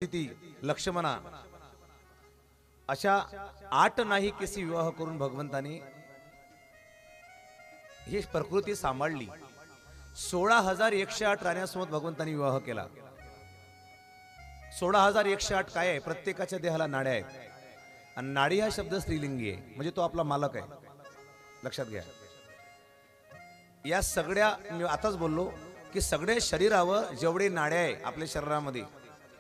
लक्ष्मणा अशा 8 नाही किसी विवाह करून भगवंताने ही प्रकृती सांभाळली। 16,108 राण्यासोबत भगवंताने विवाह केला। 16,108 काय आहे? प्रत्येकाच्या देहाला नाड्या आहेत आणि नाडी हा शब्द स्त्रीलिंगी आहे, म्हणजे तो आपला मालक आहे। लक्षात घ्या। या सगळ्या मी आताच बोललो की सगळे शरीरावर जेवढे नाड्या आहे आपल्या शरीरामध्ये,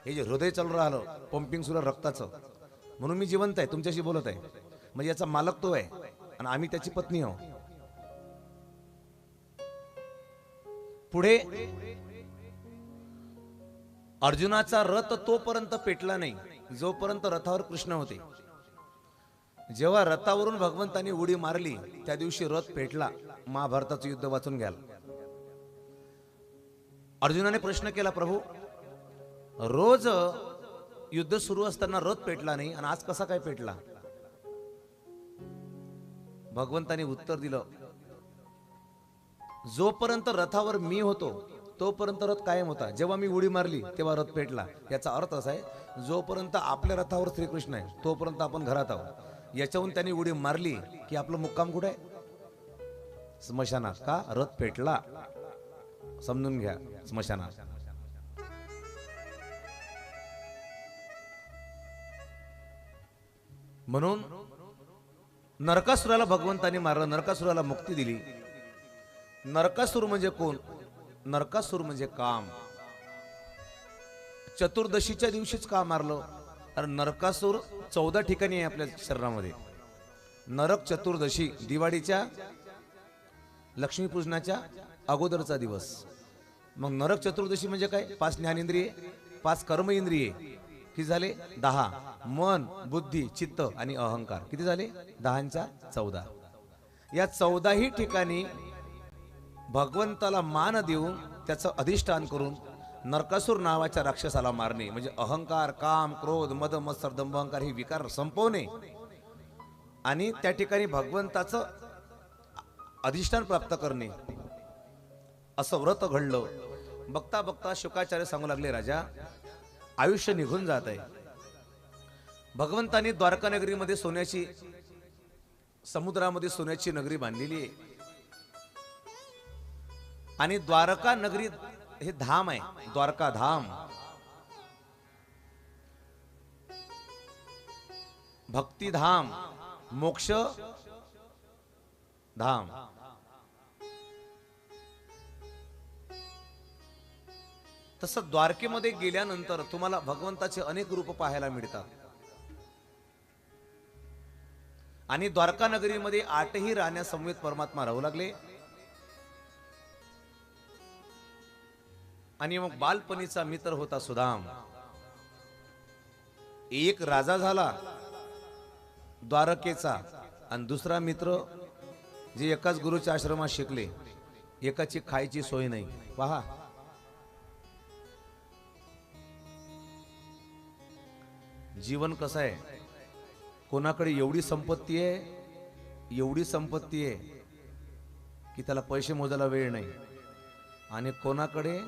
हे जे हृदय चालू राहिलं पंपिंग सुरू रक्ताचं, म्हणून मी जिवंत आहे, तुमच्याशी बोलत आहे, म्हणजे याचा मालक तो आहे आणि आम्ही त्याची पत्नी आहोत। पुढे अर्जुनाचा रथ तोपर्यंत पेटला नाही जोपर्यंत रथावर कृष्ण होते। जेव्हा रथावरून भगवंतानी उडी मारली त्या दिवशी रथ पेटला। महाभारताचं युद्ध वाचून घ्याल। अर्जुनाने प्रश्न केला, प्रभू रोज युद्ध सुरू असताना रथ पेटला नाही आणि आज कसा काय पेटला? भगवंताने उत्तर दिलं, जोपर्यंत रथावर मी होतो तोपर्यंत रथ कायम होता। जेव्हा मी उडी मारली तेव्हा रथ पेटला। याचा अर्थ असा आहे, जोपर्यंत आपल्या रथावर श्रीकृष्ण आहे तोपर्यंत आपण घरात आहोत। याच्याहून त्यांनी उडी मारली की आपलं मुक्काम कुठे आहे? स्मशानात। का? रथ पेटला, समजून घ्या। स्मशानात म्हणून नरकासुराला भगवंताने मारलं, नरकासुराला मुक्ती दिली। नरकासुर म्हणजे कोण? नरकासुर म्हणजे काम। चतुर्दशीच्या दिवशीच का मारलं? कारण नरकासुर 14 ठिकाणी आहे आपल्या शरीरामध्ये। नरक चतुर्दशी दिवाळीच्या लक्ष्मीपूजनाच्या अगोदरचा दिवस। मग नरक चतुर्दशी म्हणजे काय? 5 ज्ञानेंद्रिये, 5 कर्म इंद्रिये, किती झाले? 10। मन, बुद्धी, चित्त आणि अहंकार किती झाले? 10 × 14। या 14ही ठिकाणी भगवंताला मान देऊन त्याचं अधिष्ठान करून नरकासुर नावाच्या राक्षसाला मारणे, म्हणजे अहंकार, काम, क्रोध, मद, मत्सर, दंभ, अहंकार हे विकार संपवणे आणि त्या ठिकाणी भगवंताचं अधिष्ठान प्राप्त करणे, असं व्रत घडलं। बघता बघता शुकाचार्य सांगू लागले, राजा आयुष्य निघून जात आहे। भगवंतानी द्वारका नगरीमध्ये सोन्याची, समुद्रामध्ये सोन्याची नगरी बांधलेली आहे आणि द्वारका नगरी हे धाम आहे, द्वारका धाम। भक्ती धाम, मोक्ष धाम। तसं द्वारकेमध्ये गेल्यानंतर तुम्हाला भगवंताचे अनेक रूप पाहायला मिळतात आणि द्वारका नगरीमध्ये 8ही राण्यासमवेत परमात्मा राहू लागले। आणि मग बालपणीचा मित्र होता सुदाम, एक राजा झाला द्वारकेचा आणि दुसरा मित्र जे एकाच गुरुच्या आश्रमात शिकले, एकाची खायची सोय नाही। पहा, जीवन कसं आहे। कोणाकडे एवढी संपत्ती आहे, एवढी संपत्ती आहे की त्याला पैसे मोजायला वेळ नाही, आणि कोणाकडे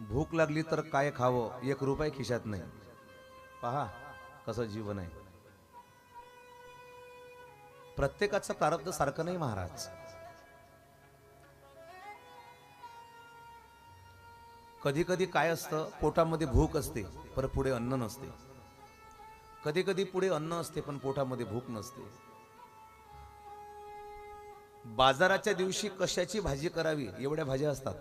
भूक लागली तर काय खावं 1 रुपया खिशात नाही। पहा कसं जीवन आहे। प्रत्येकाचं प्रारब्ध सारखं नाही महाराज। कधी कधी काय असतं, पोटामध्ये भूक असते पण पुढे अन्न नसते। कधी कधी पुढे अन्न असते पण पोटामध्ये भूक नसते। बाजाराच्या दिवशी कशाची भाजी करावी एवढ्या भाज्या असतात,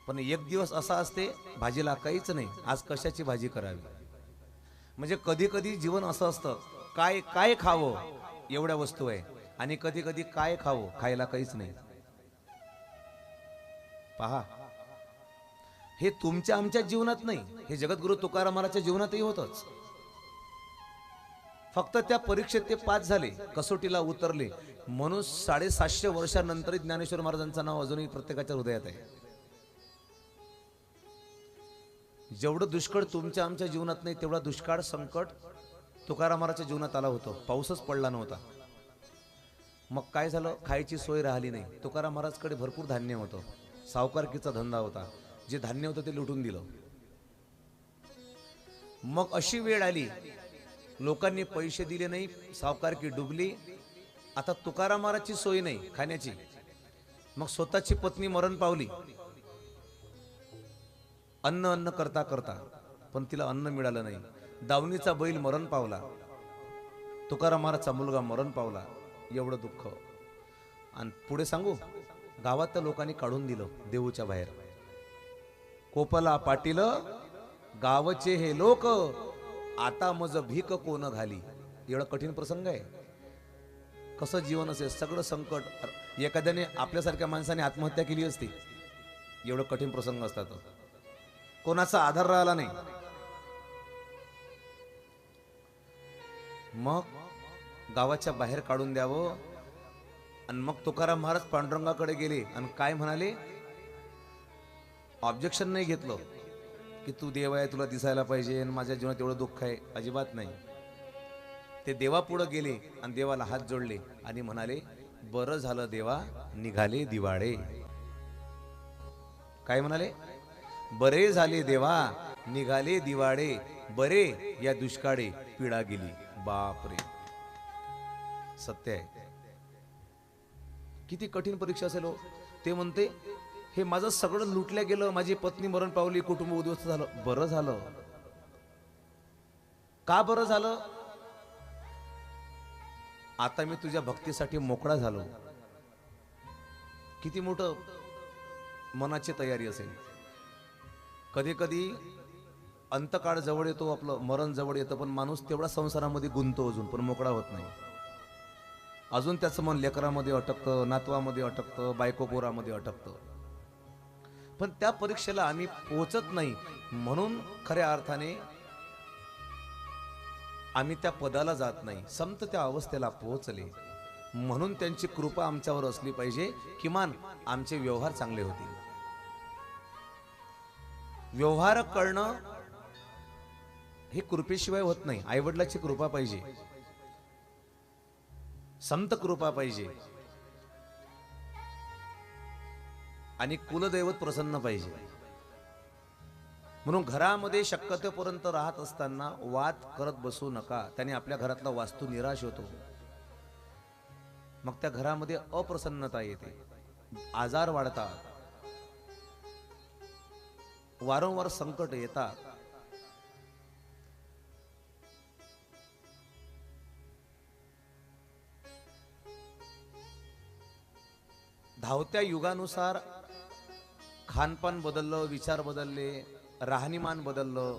पण एक दिवस असा असते भाजीला काहीच नाही, आज कशाची भाजी करावी। म्हणजे कधी कधी जीवन असं असतं, काय काय खावं एवढ्या वस्तू आहे आणि कधी कधी काय खावं खायला काहीच नाही। पहा, हे तुमच्या आमच्या जीवनात नाही, हे जगद्गुरु तुकाराम महाराजच्या जीवनातही होतच। फक्त त्या परीक्षेत ते पास झाले, कसोटीला उतरले, म्हणून 750 वर्षानंतर ज्ञानेश्वर महाराजांचं नाव अजूनही प्रत्येकाच्या हृदयात आहे। जेवढं दुष्काळ तुमच्या आमच्या जीवनात नाही तेवढा दुष्काळ संकट तुकाराम महाराजच्या जीवनात आला होता। पाऊसच पडला नव्हता। मग काय झालं? खायची सोय राहिली नाही। तुकाराम महाराजकडे भरपूर धान्य होतं, सावकारकीचा धंदा होता। जे धान्य होतं ते लुटून दिलं. मग अशी वेळ आली, लोकांनी पैसे दिले नाही, सावकारकी डुबली. आता तुकाराम महाराजची सोय नाही खाण्याची. मग स्वतःची पत्नी मरण पावली. अन्न अन्न करता करता पण तिला अन्न मिळालं नाही. दावणीचा बैल मरण पावला. तुकाराम महाराजचा मुलगा मरण पावला. एवढं दुःख. आणि पुढे सांगू, गावात तर लोकांनी काढून दिलं देऊच्या बाहेर. कोपला पाटील गावचे हे लोक, आता मज भीक कोण घाली. एवढा कठीण प्रसंग आहे. कसं जीवन असेल, सगळं संकट. एखाद्याने आपल्यासारख्या माणसाने आत्महत्या केली असती. एवढं कठीण प्रसंग असतात. कोणाचा आधार राहिला नाही. मग गावाच्या बाहेर काढून द्यावं. आणि मग तुकाराम महाराज पांडुरंगाकडे गेले आणि काय म्हणाले? ऑब्जेक्शन नाही घेतलं की तू देव आहे, तुला दिसायला पाहिजे आणि माझ्या जीवनात एवढं दुःख आहे. अजिबात नाही. ते देवा पुढे गेले आणि देवाला हात जोडले आणि म्हणाले, बरं झालं देवा निघाले दिवाळे. काय म्हणाले? बरे झाले देवा निघाले दिवाळे, बरे या दुष्काळे पीडा गेली. बापरे, सत्य आहे. किती कठीण परीक्षा असेल हो. ते म्हणते, हे माझं सगळं लुटल्या गेलं, माझी पत्नी मरण पावली, कुटुंब उद्ध्वस्त झालं. बरं झालं. का बरं झालं? आता मी तुझ्या भक्तीसाठी मोकळा झालो. किती मोठं मनाची तयारी असेल. कधी कधी अंतकाळ जवळ येतो, आपलं मरण जवळ येतं, पण माणूस तेवढा संसारामध्ये गुंतो अजून, पण मोकळा होत नाही. अजून त्याचं मन लेकरामध्ये अटकतं, नातवामध्ये अटकतं, बायकोपोरामध्ये अटकतं. पण त्या परीक्षेला आम्ही पोहोचत नाही, म्हणून खऱ्या अर्थाने आम्ही त्या पदाला जात नाही. संत त्या अवस्थेला पोहोचले म्हणून त्यांची कृपा आमच्यावर असली पाहिजे. किमान आमचे व्यवहार चांगले होतील. व्यवहार करणं हे कृपेशिवाय होत नाही. आईवडिलाची कृपा पाहिजे, संत कृपा पाहिजे आणि कुलदैवत प्रसन्न पाहिजे. म्हणून घरामध्ये शक्यतोपर्यंत राहत असताना वाद करत बसू नका. त्याने आपल्या घरातला वास्तू निराश होतो. मग त्या घरामध्ये अप्रसन्नता येते, आजार वाढतात, वारंवार संकट येतात. धावत्या युगानुसार खानपान बदललं, विचार बदलले, राहणीमान बदललं.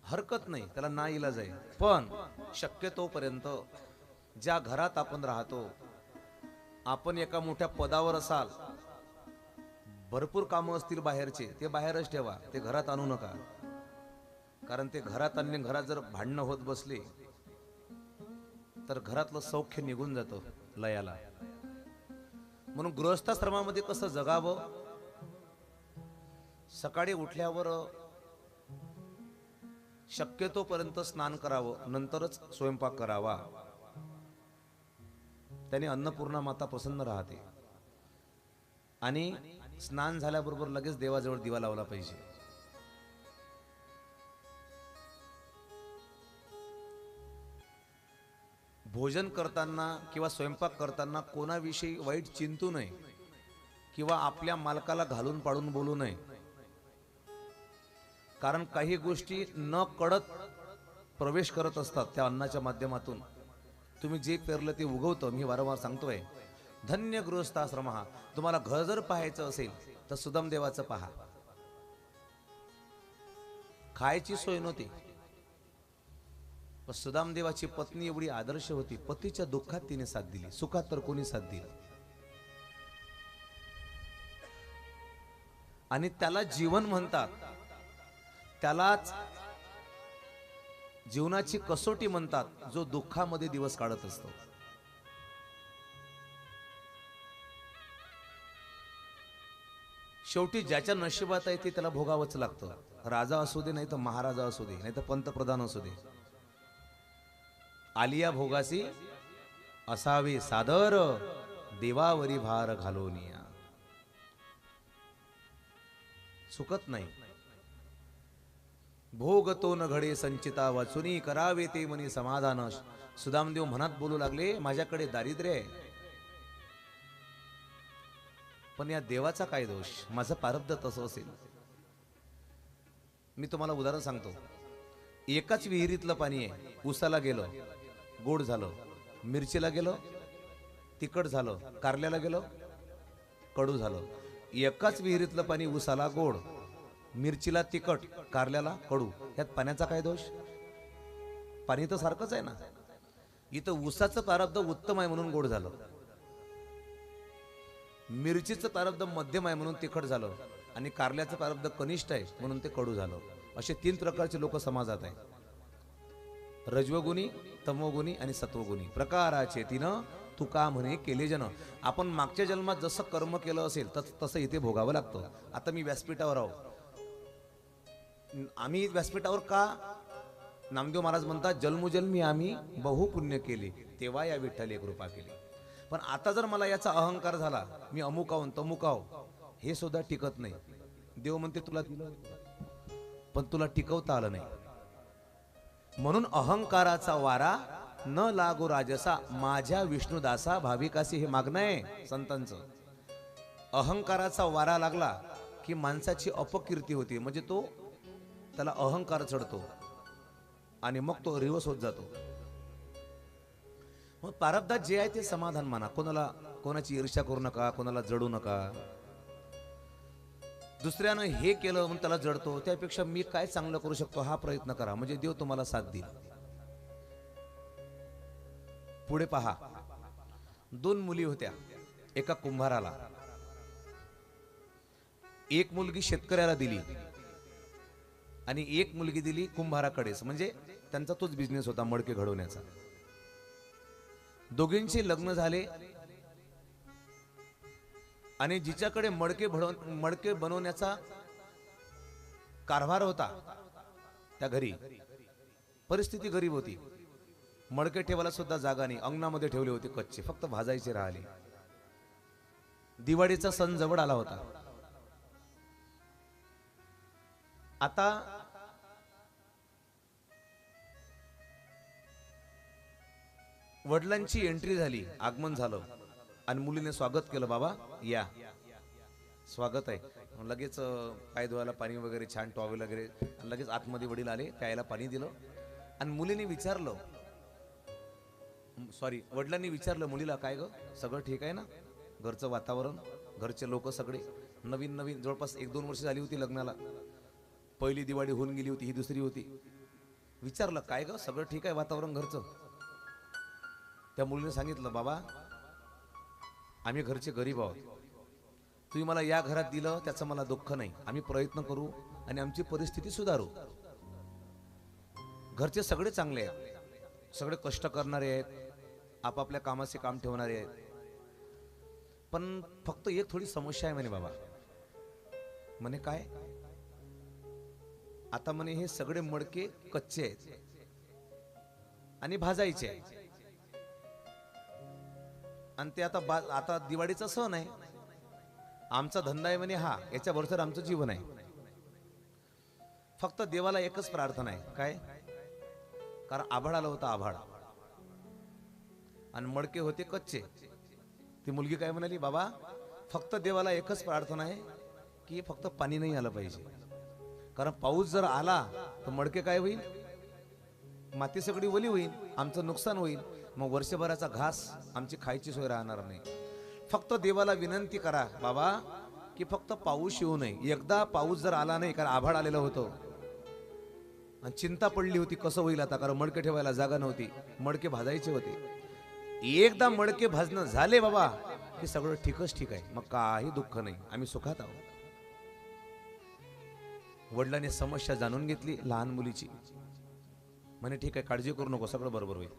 हरकत नाही, त्याला नाईलाज आहे. पण शक्यतोपर्यंत ज्या घरात आपण राहतो, आपण एका मोठ्या पदावर असाल, भरपूर कामं असतील बाहेरचे, ते बाहेरच ठेवा, ते घरात आणू नका. कारण ते घरात आणले, घरात जर भांडणं होत बसले तर घरातलं सौख्य निघून जातं लयाला. म्हणून गृहस्थाश्रमामध्ये कसं जगावं? सकाळी उठल्यावर शक्यतोपर्यंत स्नान करावं, नंतरच स्वयंपाक करावा. त्याने अन्नपूर्णा माता प्रसन्न राहते. आणि स्नान झाल्याबरोबर लगेच देवाजवळ दिवा लावला पाहिजे. भोजन करताना किंवा स्वयंपाक करताना कोणाविषयी वाईट चिंतू नये किंवा आपल्या मालकाला घालून पाडून बोलू नये. कारण काही गोष्टी न कळत प्रवेश करत असतात त्या अन्नाच्या माध्यमातून. तुम्ही जे पेरलं ते उगवतं. मी वारंवार सांगतोय, धन्य गृहस्थाश्रम. तुम्हाला घर जर पाहायचं असेल तर सुदामदेवाचं पहा. खायची सोय नव्हती, पण सुदामदेवाची पत्नी एवढी आदर्श होती. पतीच्या दुःखात तिने साथ दिली, सुखात तर कोणी साथ दिली. आणि त्याला जीवन म्हणतात, त्यालाच जीवनाची कसोटी म्हणतात, जो दुःखामध्ये दिवस काढत असतो. शेवटी ज्याच्या नशिबात आहे ते त्याला भोगावंच लागतं. राजा असू दे, नाही तर महाराजा असू दे, नाही तर पंतप्रधान असू दे. आलिया भोगासी असावे सादर, देवावरी भार घालोनिया. चुकत नाही. भोग तो न घडे संचिता वाचुनी करावे ते मनी समाधान. सुदामदेव मनात बोलू लागले, माझ्याकडे दारिद्र्य आहे, पण या देवाचा काय दोष, माझं प्रारब्ध तसं असेल. मी तुम्हाला उदाहरण सांगतो. एकाच विहिरीतलं पाणी आहे, उसाला गेलं गोड झालं, मिरचीला गेलं तिखट झालं, कारल्याला गेलं कडू झालं. एकाच विहिरीतलं पाणी उसाला गोड, मिरचीला तिखट, कारल्याला कडू. यात पाण्याचा काय दोष? पाणी तर सारखंच आहे ना. इथं उसाचं प्रारब्ध उत्तम आहे म्हणून गोड झालं, मिरचीचं प्रारब्ध मध्यम आहे म्हणून तिखट झालं, आणि कारल्याचं प्रारब्ध कनिष्ठ आहे म्हणून ते कडू झालं. असे 3 प्रकारचे लोक समाजात आहे. रजोगुणी, तमोगुणी आणि सत्वगुणी. प्रकाराचे 3 तुका म्हणे केले जन. आपण मागच्या जन्मात जसं कर्म केलं असेल तसं इथे भोगावं लागतं. आता मी व्यासपीठावर आहो. आम्ही व्यासपीठावर का? नामदेव महाराज म्हणतात, जन्मोजन्मी आम्ही बहु पुण्य केले, तेव्हा या विठ्ठले कृपा केली. पण आता जर मला याचा अहंकार झाला, मी अमुक आहो तमुक आहो, हे सुद्धा टिकत नाही. देव म्हणते तुला दिलं पण तुला टिकवता आलं नाही. म्हणून अहंकाराचा वारा न लागो राजसा, माझ्या विष्णुदासा भाविकासी. हे मागणं आहे संतांचं. अहंकाराचा वारा लागला की माणसाची अपकीर्ती होती, म्हणजे तो त्याला अहंकार चढतो आणि मग तो रिवर्स होत जातो. मग प्रारब्धात जे आहे ते समाधान माना. कोणाची ईर्ष्या करू नका, कोणाला जडू नका. दुसऱ्यानं हे केलं म्हणून त्याला जडतो, त्यापेक्षा मी काय चांगलं करू शकतो हा प्रयत्न करा, म्हणजे देव तुम्हाला साथ देईल. पुढे पहा. 2 मुली होत्या एका कुंभाराला. एक मुलगी शेतकऱ्याला दिली आणि एक मुलगी दिली कुंभाराकडेच, म्हणजे त्यांचा तोच बिझनेस होता मडके घडवण्याचा. दोघींचे लग्न झाले आणि जिच्याकडे मडके बनवण्याचा कारभार होता त्या घरी परिस्थिती गरीब होती. मडके ठेवायला सुद्धा जागा नाही, अंगणामध्ये ठेवले होते कच्चे, फक्त भाजायचे राहिले. दिवाळीचा सण जवळ आला होता. आता वडिलांची एंट्री झाली, आगमन झालं आणि मुलीने स्वागत केलं. बाबा या, स्वागत आहे. लगेच पाय धुवायला पाणी वगैरे, छान टॉवेल वगैरे, लगेच आतमध्ये वडील आले, प्यायला पाणी दिलं. आणि मुलीने विचारलं, वडिलांनी विचारलं मुलीला, काय ग सगळं ठीक आहे ना? घरचं वातावरण, घरचे लोक सगळे. नवीन जवळपास 1-2 वर्ष झाली होती लग्नाला. पहिली दिवाळी होऊन गेली होती, ही दुसरी होती. विचारलं, काय ग सगळं ठीक आहे वातावरण घरचं? त्या मुलीने सांगितलं, बाबा आम्ही घरचे गरीब आहोत, तुम्ही मला या घरात दिलं त्याचं मला दुःख नाही. आम्ही प्रयत्न करू आणि आमची परिस्थिती सुधारू. घरचे सगळे चांगले आहेत, सगळे कष्ट करणारे आहेत, आपापल्या कामाचे काम ठेवणारे आहेत. पण फक्त एक थोडी समस्या आहे म्हणे बाबा. म्हणे काय? आता म्हणे हे सगळे मडके कच्चे आहेत आणि भाजायचे आहेत, आणि ते आता दिवाळीचा सण आहे, आमचा धंदा आहे म्हणे हा, याच्या भरोश्यावर आमचं जीवन आहे. फक्त देवाला एकच प्रार्थना आहे, काय? कारण आभाळ आलं होतं, आभाळ, आणि मडके होते कच्चे. ती मुलगी काय म्हणाली, बाबा फक्त देवाला एकच प्रार्थना आहे की फक्त पाणी नाही आलं पाहिजे. कारण पाऊस जर आला तर मडके काय होईल? माती सगळी ओली होईल, आमचं नुकसान होईल. मग वर्षभराचा घास आमची खायची सोय राहणार नाही. फक्त देवाला विनंती करा बाबा की फक्त पाऊस येऊ नये. एकदा पाऊस जर आला नाही, कारण आभाळ आलेलं होतं आणि चिंता पडली होती कसं होईल आता, कारण मडके ठेवायला जागा नव्हती, मडके भाजायचे होते. एकदा मडके भाजणं झाले बाबा की सगळं ठीकच ठीक आहे, मग काही दुःख नाही, आम्ही सुखात आहोत. वडिलांनी समस्या जाणून घेतली लहान मुलीची. म्हणे ठीक आहे, काळजी करू नको, सगळं बरोबर होईल.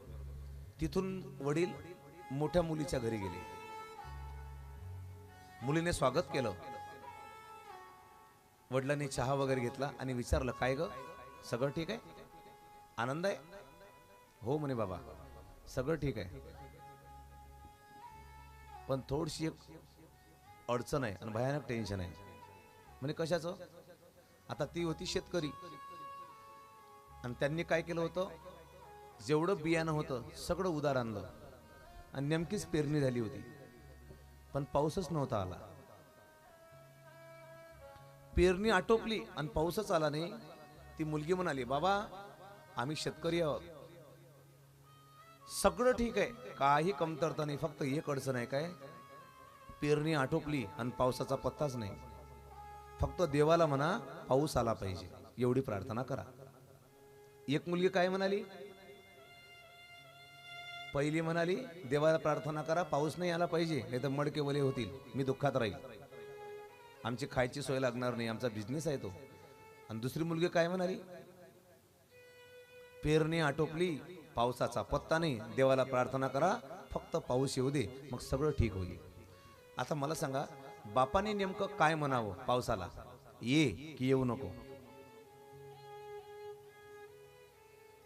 तिथून वडील मोठ्या मुलीच्या घरी गेले. मुलीने स्वागत केलं. वडिलांनी चहा वगैरे घेतला आणि विचारलं, काय ग सगळं ठीक आहे? आनंद आहे? हो म्हणे बाबा सगळं ठीक आहे. पण थोडीशी एक अडचण आहे आणि भयानक टेन्शन आहे. म्हणजे कशाचं? आता ती होती शेतकरी आणि त्यांनी काय केलं होतं, जेवढं बियाणं होतं सगळं उधार आणलं आणि नेमकीच पेरणी झाली होती, पण पाऊसच नव्हता आला. पेरणी आटोपली आणि पाऊसच आला नाही. ती मुलगी म्हणाली, बाबा आम्ही शेतकरी आहोत, सगळं ठीक आहे, काही कमतरता नाही, फक्त एक अडचण आहे. काय? पेरणी आटोपली आणि पावसाचा पत्ताच नाही. फक्त देवाला म्हणा पाऊस आला पाहिजे, एवढी प्रार्थना करा. एक मुलगी काय म्हणाली? पहिली म्हणाली, देवाला प्रार्थना करा, पाऊस नाही आला पाहिजे, नाही तर मडके वले होतील, मी दुःखात राहील, आमची खायची सोय लागणार नाही, आमचा बिझनेस आहे तो. आणि दुसरी मुलगी काय म्हणाली? पेरणी आटोपली, पावसाचा पत्ता नाही, देवाला प्रार्थना करा, फक्त पाऊस येऊ दे, मग सगळं ठीक होईल. आता मला सांगा, बापाने नेमकं काय म्हणावं पावसाला? ये की येऊ नको?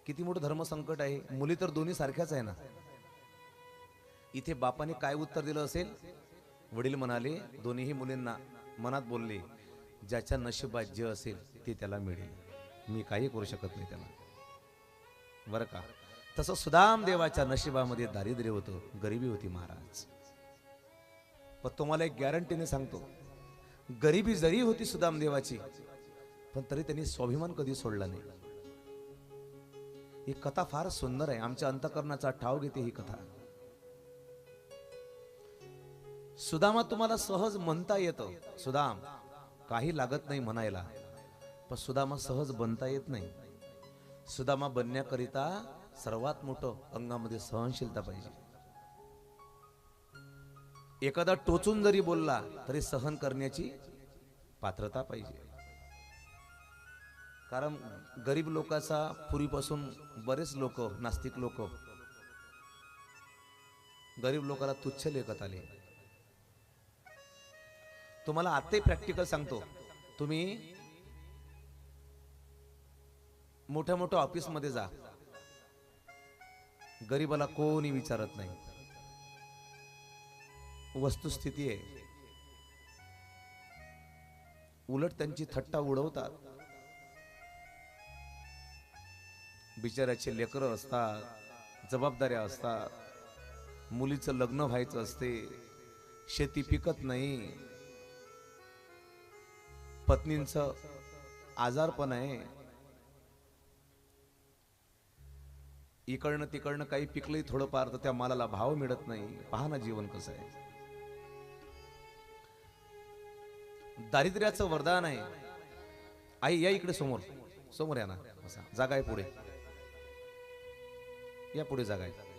किती मोठं धर्मसंकट आहे. मुली तर दोन्ही सारख्याच आहे ना. इथे बापाने काय उत्तर दिलं असेल? वडील म्हणाले दोन्हीही मुलींना, मनात बोलले, ज्याच्या नशिबात जे असेल ते त्याला मिळेल, मी काही करू शकत नाही त्याला, बरं का. तसं सुदाम देवाच्या नशिबामध्ये दारिद्र्य होतं, गरिबी होती महाराज. पण तुम्हाला एक गॅरंटीने सांगतो, गरिबी जरी होती सुदाम देवाची, पण तरी त्यांनी स्वाभिमान कधी सोडला नाही. ही कथा फार सुंदर आहे, आमच्या अंतःकरणाचा ठाव घेते ही कथा. सुदामा तुम्हाला सहज म्हणता येतं, सुदाम काही लागत नाही म्हणायला, पण सुदामा सहज बनता येत नाही. सुदामा बनण्याकरिता सर्वात मोठं अंगामध्ये सहनशीलता पाहिजे. एखादा टोचून जरी बोलला तरी सहन करण्याची पात्रता पाहिजे. कारण गरीब लोकांचा पूर्वीपासून बरेच लोक, नास्तिक लोक, गरीब लोकांना तुच्छ लेखत आले. तुम्हाला आत्ताही प्रॅक्टिकल सांगतो, तुम्ही मोठ्या मोठ्या ऑफिस मध्ये जा, गरीबाला कोणी विचारत नाही. वस्तुस्थिती आहे, उलट त्यांची थट्टा उडवतात. बिचाऱ्याचे लेकरं असतात, जबाबदाऱ्या असतात, मुलीचं लग्न व्हायचं असते, शेती पिकत नाही, पत्नींचं आजारपण आहे, इकडनं तिकडनं काही पिकलंही थोडंफार तर त्या मालाला भाव मिळत नाही. पहा ना जीवन कसं आहे. दारिद्र्याचं वरदान आहे. आई या इकडे, समोर समोर या ना, असा जागा आहे पुढे या, पुढे जागा आहे.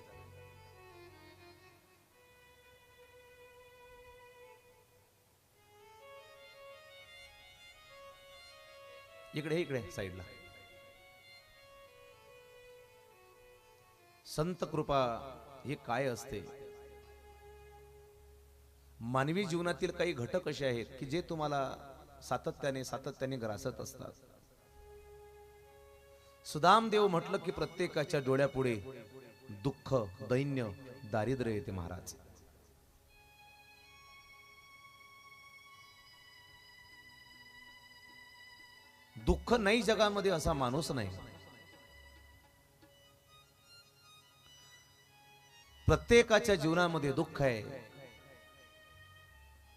इकडे इकडे साईडला. संत कृपा हे काय असते? मानवी जीवनातील काही घटक असे आहेत की जे तुम्हाला सातत्याने ग्रासत असतात. सुदामदेव म्हटलं की प्रत्येकाच्या डोळ्यापुढे दुःख, दैन्य, दारिद्र्य येते महाराज. दुःख नाही जगामध्ये असा माणूस नाही. प्रत्येकाच्या जीवनामध्ये दुःख आहे.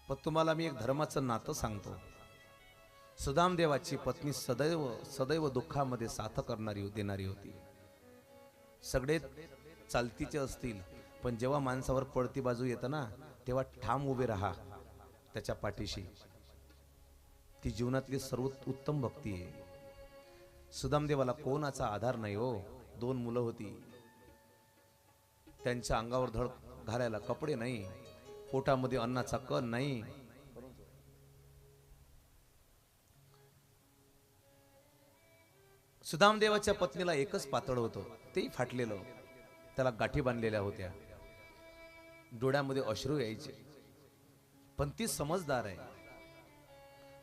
पण तुम्हाला मी एक धर्माचं नातं सांगतो. सुदामदेवाची पत्नी सदैव दुःखामध्ये साथ देणारी होती. सगळे चालतीचे असतील, पण जेव्हा माणसावर पडती बाजू येतं ना, तेव्हा ठाम उभे राहा त्याच्या पाठीशी. ती जीवनातली सर्वात उत्तम भक्ती आहे. सुदामदेवाला कोणाचा आधार नाही हो. 2 मुलं होती, त्यांच्या अंगावर धड घालायला कपडे नाही, पोटामध्ये अन्नाचा कण नाही. सुदामदेवाच्या पत्नीला एकच पातळ होतं, तेही फाटलेलं, त्याला गाठी बांधलेल्या होत्या, डोळ्यामध्ये अश्रू यायचे. पण ती समजदार आहे.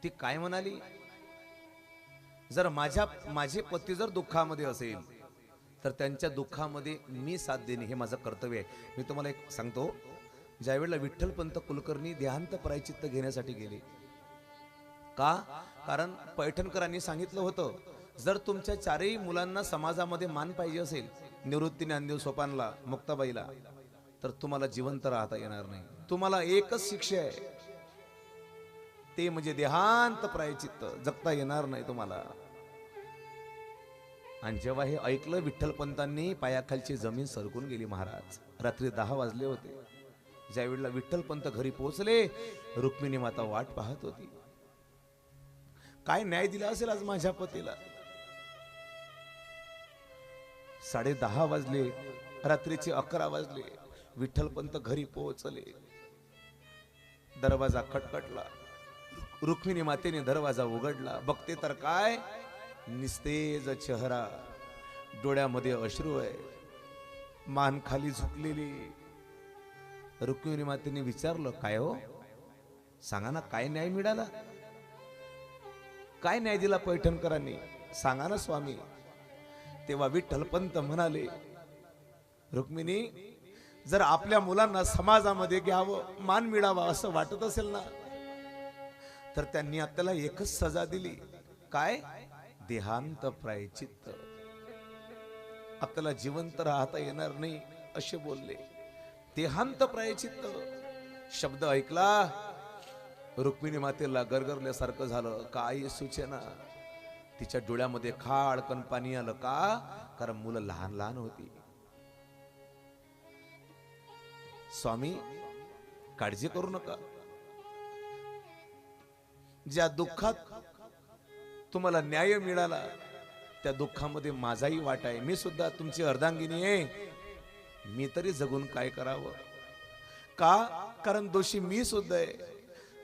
ती काय म्हणाली? जर माझे पती जर दुःखामध्ये असेल तर त्यांच्या दुःखामध्ये मी साथ देणे हे माझं कर्तव्य आहे. मी तुम्हाला एक सांगतो, ज्यावेळेला विठ्ठलपंत कुलकर्णी देहांत प्रायचित्त घेण्यासाठी गेले, का? कारण पैठणकरांनी सांगितलं होतं, जर तुमच्या चारही मुलांना समाजामध्ये मान पाहिजे असेल, निवृत्ती, ज्ञानदेव, सोपानला, मुक्ताबाईला, तर तुम्हाला जिवंत राहता येणार नाही. तुम्हाला एकच शिक्षा आहे, ते म्हणजे देहांत प्रायचित्त. जगता येणार नाही तुम्हाला. आणि जेव्हा हे ऐकलं विठ्ठलपंतांनी, पायाखालची जमीन सरकून गेली. महाराज, रात्री 10 वाजले होते. ज्यावेळेला विठ्ठलपंत घरी पोहोचले, रुक्मिणी माता वाट पाहत होती. काय न्याय दिला असेल आज माझ्या पतीला? 10:30 वाजले, रात्रीचे 11 वाजले. विठ्ठलपंत घरी पोहोचले. दरवाजा खटखटला. रुक्मिणी मातेने दरवाजा उघडला. बघते तर काय, निस्तेज चेहरा, डोळ्यामध्ये अश्रू आहे, मान खाली झुकलेली. रुक्मिणी मातेने विचारलं, काय हो, सांगा ना, काय न्याय मिळाला? काय न्याय दिला पैठणकरांनी? सांगा ना स्वामी. तेव्हा विठ्ठलपंत म्हणाले, रुक्मिणी, जर आपल्या मुलांना समाजामध्ये घ्यावं, मान मिळावा असं वाटत असेल ना, तर त्यांनी आपल्याला एकच सजा दिली. काय? देहांत प्रायचित्त. आपल्याला जिवंत राहता येणार नाही असे बोलले. देहांत प्रायचित्त शब्द ऐकला, रुक्मिणी मातेला गरगरल्यासारखं झालं. काय सूचना. तिच्या डोळ्यामध्ये खाडकन पाणी आलं. का? कारण मुलं लहान लहान होती. स्वामी, काळजी करू नका. ज्या दुःखात तुम्हाला न्याय मिळाला, त्या दुःखामध्ये माझाही वाटा आहे. मी सुद्धा तुमची अर्धांगिनी आहे. मी तरी जगून काय करावं? का? कारण दोषी मी सुद्धा आहे.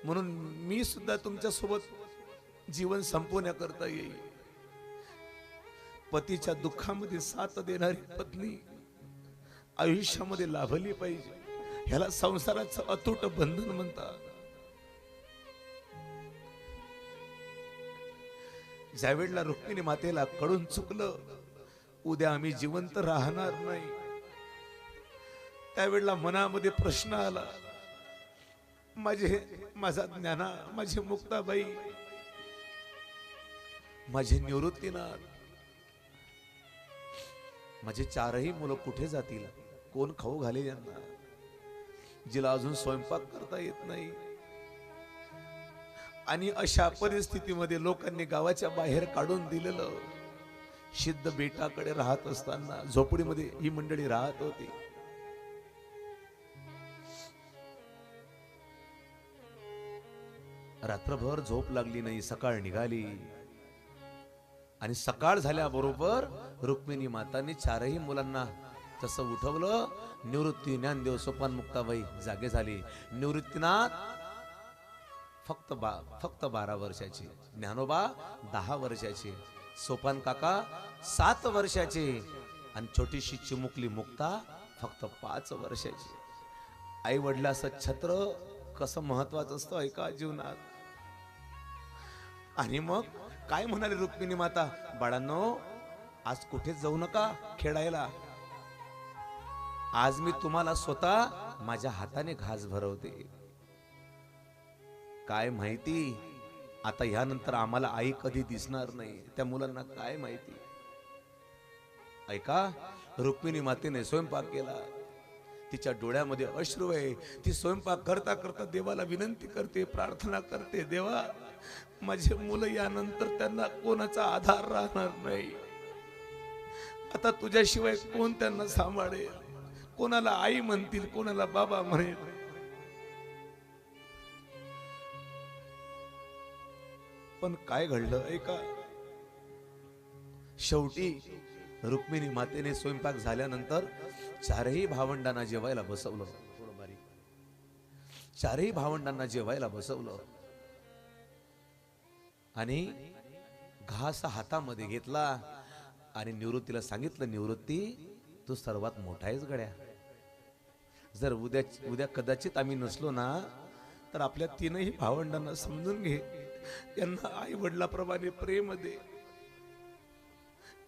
म्हणून मी सुद्धा तुमच्या सोबत जीवन संपवण्याकरता येईल. पतीच्या दुःखामध्ये साथ देणारी पत्नी आयुष्यामध्ये लाभली पाहिजे. ह्याला संसाराचं अतूट बंधन म्हणतात. ज्यावेळेला रुक्मिणी मातेला कळून चुकलं, उद्या आम्ही जिवंत राहणार नाही, त्यावेळेला मनामध्ये प्रश्न आला, माझा ज्ञाना, माझी मुक्ताबाई, माझे निवृत्तीनाथ, माझे चारही मुलं कुठे जातील? कोण खाऊ घालेल यांना? जिला अजून स्वयंपाक करता येत नाही. आणि अशा परिस्थितीमध्ये लोकांनी गावाच्या बाहेर काढून दिलेलं. सिद्ध बेटाकडे राहत असताना झोपडीमध्ये ही मंडळी राहत होती. रात्रभर झोप लागली नाही. सकाळ निघाली आणि सकाळ झाल्याबरोबर रुक्मिणी मातांनी चारही मुलांना तसं उठवलं. निवृत्ती, ज्ञानदेव, सोपान, मुक्ताबाई जागे झाली. निवृत्तीनाथ फक्त 12 वर्षाचे, ज्ञानोबा 10 वर्षाचे, सोपान काका 7 वर्षाचे आणि छोटीशी चिमुकली मुक्ता फक्त 5 वर्षाची. आई वडिलाचं छत्र कसं महत्वाचं असतं ऐका जीवनात. आणि मग काय म्हणाले रुक्मिणी माता? बाळांनो, आज कुठेच जाऊ नका खेळायला. आज मी तुम्हाला स्वतः माझ्या हाताने घास भरवते. काय माहिती आता ह्यानंतर आम्हाला आई कधी दिसणार नाही. त्या मुलांना काय माहिती. ऐका, रुक्मिणी मातेने स्वयंपाक केला. तिच्या डोळ्यामध्ये अश्रू आहे. ती स्वयंपाक करता करता देवाला विनंती करते, प्रार्थना करते, देवा, माझे मुलं यानंतर त्यांना कोणाचा आधार राहणार नाही. आता तुझ्याशिवाय कोण त्यांना सांभाळेल? कोणाला आई म्हणतील, कोणाला बाबा म्हणेल. पण काय घडलं ऐका. शेवटी रुक्मिणी मातेने स्वयंपाक झाल्यानंतर चारही भावंडांना जेवायला बसवलं. चारही भावंडांना जेवायला बसवलं आणि घास हातामध्ये घेतला आणि निवृत्तीला सांगितलं, निवृत्ती, तू सर्वात मोठा आहेस गड्या. जर उद्या कदाचित आम्ही नसलो ना, तर आपल्या तीनही भावंडांना समजून घे. यांना आई वडिलाप्रमाणे प्रेम दे.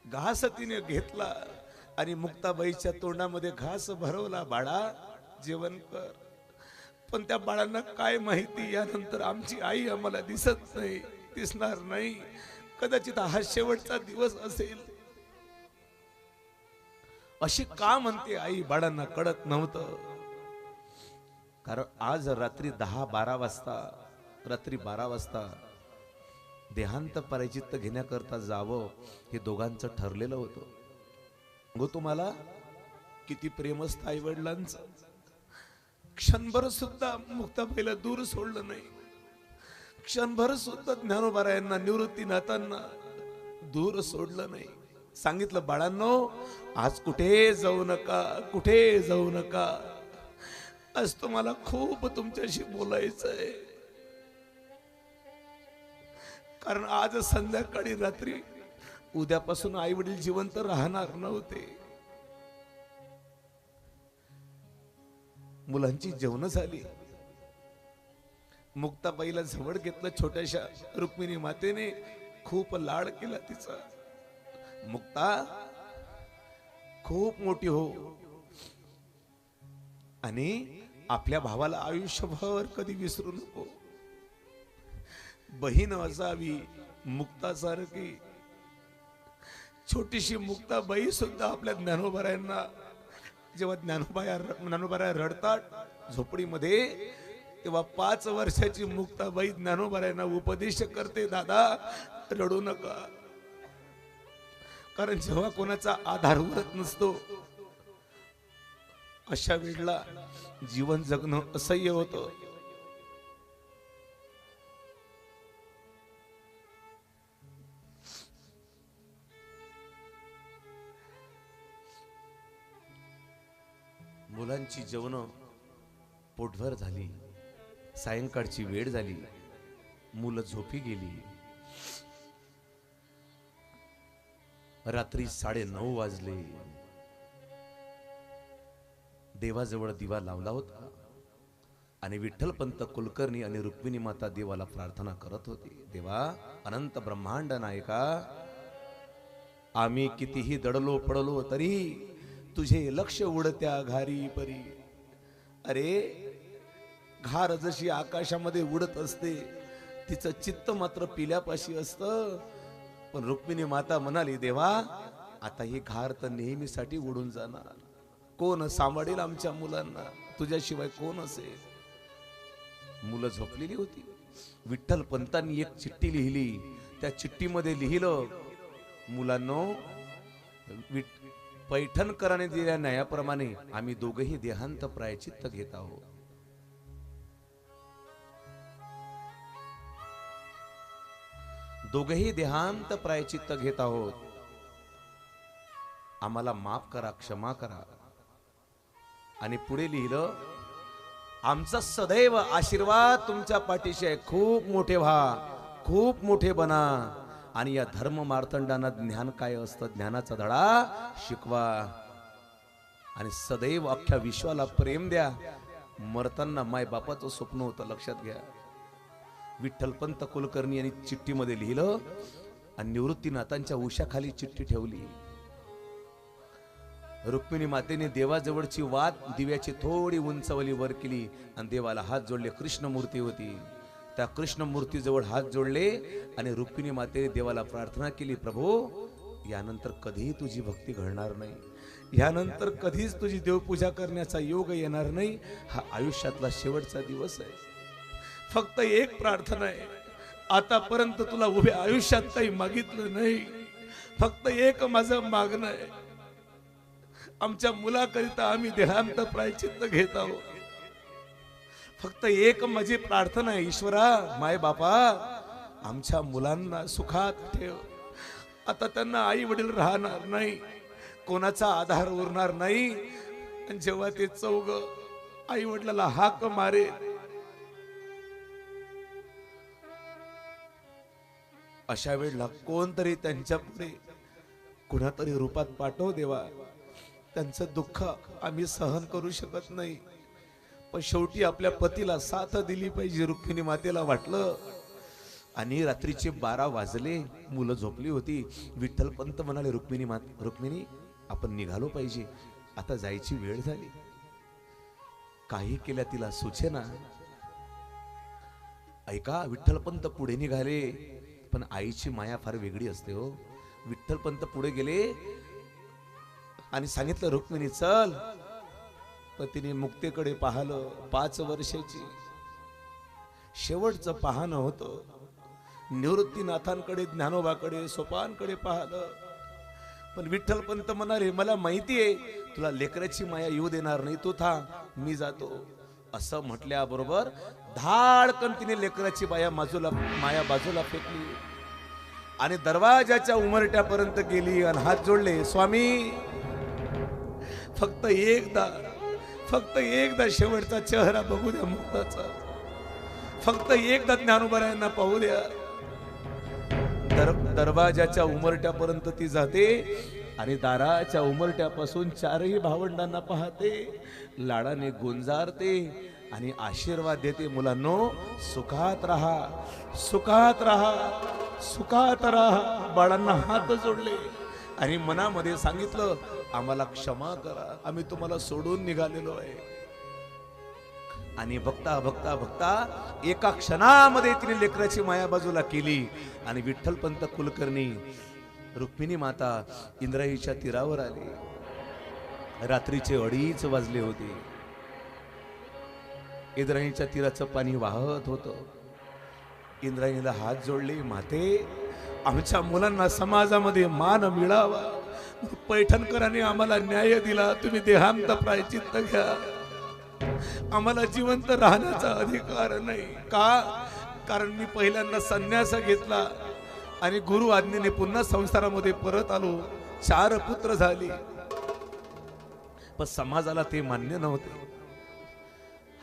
घास तिने घेतला आणि मुक्ताबाईच्या तोंडामध्ये घास भरवला. बाळा, जेवण कर. पण त्या बाळांना काय माहिती, यानंतर आमची आई आम्हाला दिसत नाही, दिसणार नाही, कदाचित हा शेवटचा दिवस असेल अशी का म्हणते आई, बाळांना कळत नव्हतं. कारण आज रात्री 10-12 वाजता, रात्री 12 वाजता देहांत प्रायचित्त घेण्याकरता जावं हे दोघांचं ठरलेलं होतं. गो तुम्हाला किती प्रेम असतं आई वडिलांचं. क्षणभर सुद्धा मुक्ताबाईला दूर सोडलं नाही, क्षणभर सुद्धा ज्ञानोबारायांना, निवृत्तीनाथांना दूर सोडलं नाही. सांगितलं, बाळांनो आज कुठे जाऊ नका, कुठे जाऊ नका, आज तुम्हाला खूप तुमच्याशी बोलायचं आहे. कारण आज संध्याकाळी रात्री उद्यापासून आई वडील जिवंत राहणार नव्हते. मुलांची जेवण झाली, मुक्ताबाईला जवळ घेतलं. छोट्याशा रुक्मिणी मातेने खूप लाड केला तिचा. मुक्ता खूप मोठी हो आणि आपल्या भावाला आयुष्यभर कधी विसरू नको. बहीण असावी मुक्तासारखी. छोटीशी मुक्ताबाई सुद्धा आपल्या ज्ञानोबारायांना, जेव्हा ज्ञानोबाया रडतात झोपडीमध्ये, तेव्हा 5 वर्षाची मुक्ताबाई ज्ञानोबारायांना उपदेश करते, दादा रडू नका. कारण जेव्हा कोणाचा आधार उरत नसतो अशा वेळेला जीवन जगणं असह्य होतं. मुलांची जेवण पोटभर झाली, सायंकाळची वेळ झाली, मुलं झोपी गेली. रात्री 9:30 वाजले. देवाजवळ दिवा लावला होता आणि विठ्ठलपंत कुलकर्णी आणि रुक्मिणी माता देवाला प्रार्थना करत होती. देवा, अनंत ब्रह्मांड नायका, आम्ही कितीही दडलो पडलो तरी तुझे लक्ष उडत्या घारी परी. अरे, घार जशी आकाशामध्ये उडत असते, तिचं चित्त मात्र पिल्यापाशी असतं. पण रुक्मिणी माता म्हणाली, देवा आता ही घार तर नेहमीसाठी उडून जाणार. कोण सांभाळेल आमच्या मुलांना, तुझ्याशिवाय कोण असेल. मुलं झोपलेली होती. विठ्ठल पंतांनी एक चिठ्ठी लिहिली. त्या चिठ्ठीमध्ये लिहिलं, मुलांनो, पैठणकरांनी दिलेल्या न्यायाप्रमाणे आम्ही दोघेही देहांत प्रायचित्त घेत आहोत. दोघेही देहांत प्रायचित्त घेत आहोत. आम्हाला माफ करा, क्षमा करा. आणि पुढे लिहिलं, आमचा सदैव आशीर्वाद तुमच्या पाठीशी आहे. खूप मोठे व्हा, खूप मोठे बना आणि या धर्म मार्तंडांना ज्ञान काय असतं, ज्ञानाचा धडा शिकवा आणि सदैव अख्ख्या विश्वाला प्रेम द्या. मरताना माय बापाचं स्वप्न होतं, लक्षात घ्या. विठ्ठलपंत कुलकर्णी यांनी चिठ्ठीमध्ये लिहिलं आणि निवृत्तीनाथांच्या उशाखाली चिठ्ठी ठेवली. रुक्मिणी मातेने देवाजवळची वात दिव्याची थोडी उंचवली वर केली आणि देवाला हात जोडले. कृष्णमूर्ती होती, त्या कृष्णमूर्तीजवळ हात जोडले आणि रुक्मिणी मातेने देवाला प्रार्थना केली, प्रभू यानंतर कधीही तुझी भक्ती घडणार नाही, यानंतर कधीच तुझी देवपूजा करण्याचा योग येणार नाही. हा आयुष्यातला शेवटचा दिवस आहे. फक्त एक प्रार्थना आहे, आतापर्यंत तुला उभ्या आयुष्यात काही मागितलं नाही, फक्त एक माझं मागणं आहे, आमच्या मुलाकरिता आम्ही देहांत प्रायचित्त घेत आहोत. फक्त एक माझी प्रार्थना आहे, ईश्वरा माय बापा आमच्या मुलांना सुखात ठेव. आता त्यांना आई वडील राहणार नाही, कोणाचा आधार उरणार नाही. आणि जेव्हा ते चौघ आई वडिलाला हाक मारे, अशा वेळेला कोणतरी त्यांच्या पुढे कुणातरी रूपात पाठव देवा. त्यांचं दुःख आम्ही सहन करू शकत नाही, पण शेवटी आपल्या पतीला साथ दिली पाहिजे, रुक्मिणी मातेला वाटलं. आणि रात्रीचे 12 वाजले, मुलं झोपली होती. विठ्ठलपंत म्हणाले, रुक्मिणी आपण निघालो पाहिजे, आता जायची वेळ झाली. काही केल्या तिला सुचेना. ऐका, विठ्ठलपंत पुढे निघाले, पण आईची माया फार वेगळी असते हो. विठ्ठलपंत पुढे गेले आणि सांगितलं, रुक्मिणी चल. पण तिने मुक्तेकडे पाहिलं. 5 वर्षाची शेवटचं पाहणं होतं. निवृत्तीनाथांकडे, ज्ञानोबाकडे, सोपानकडे पाहिलं. पण विठ्ठलपंत म्हणाले, मला माहिती आहे तुला लेकराची माया येऊ देणार नाही, तू थांब, मी जातो. असं म्हटल्याबरोबर धाडकन तिने लेकराची माया बाजूला फेकली आणि दरवाजाच्या उमरट्यापर्यंत गेली आणि हात जोडले. स्वामी, फक्त एकदा शेवटचा चेहरा बघू द्या मुक्ताचा. फक्त एकदा ज्ञानोबारायांना पाहू द्या. दरवाजाच्या उमरट्यापर्यंत ती जाते आणि दाराच्या उमरट्यापासून 4ही भावंडांना पाहते, लाडाने गुंजारते आणि आशीर्वाद देते. मुलांनो, सुखात राहा, सुखात राहा, सुखात राहा. बाळांना हात जोडले आणि मनामध्ये सांगितलं, आम्हाला क्षमा करा, आम्ही तुम्हाला सोडून निघालेलो आहे. आणि बघता बघता बघता एका क्षणामध्ये तिने लेकराची माया बाजूला केली आणि विठ्ठलपंत कुलकर्णी, रुक्मिणी माता इंद्रायणीच्या तीरावर आली. रात्रीचे 2:30 वाजले होते. इंद्रायणीच्या तीराचं पाणी वाहत होतं. इंद्रायणीला हात जोडले, माते, आमच्या मुलांना समाजामध्ये मान मिळावा, पैठणकरांनी आम्हाला न्याय दिला, तुम्ही देहांत प्रायचित्त घ्या. आम्हाला जिवंत राहण्याचा अधिकार नाही. का? कारण मी पहिल्यांदा संन्यास घेतला आणि गुरु आज्ञेने पुन्हा संसारामध्ये परत आलो. 4 पुत्र झाली, पण समाजाला ते मान्य नव्हते.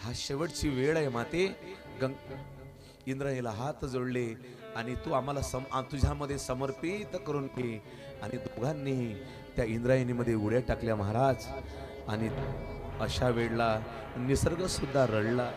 हा शेवटची वेळ आहे माते. इंद्रायणीला हात जोडले आणि तू आम्हाला तुझ्यामध्ये समर्पित करून घे. आणि दोघांनी त्या इंद्रायणीमध्ये उड्या टाकल्या महाराज. आणि अशा वेळेला निसर्ग सुद्धा रडला.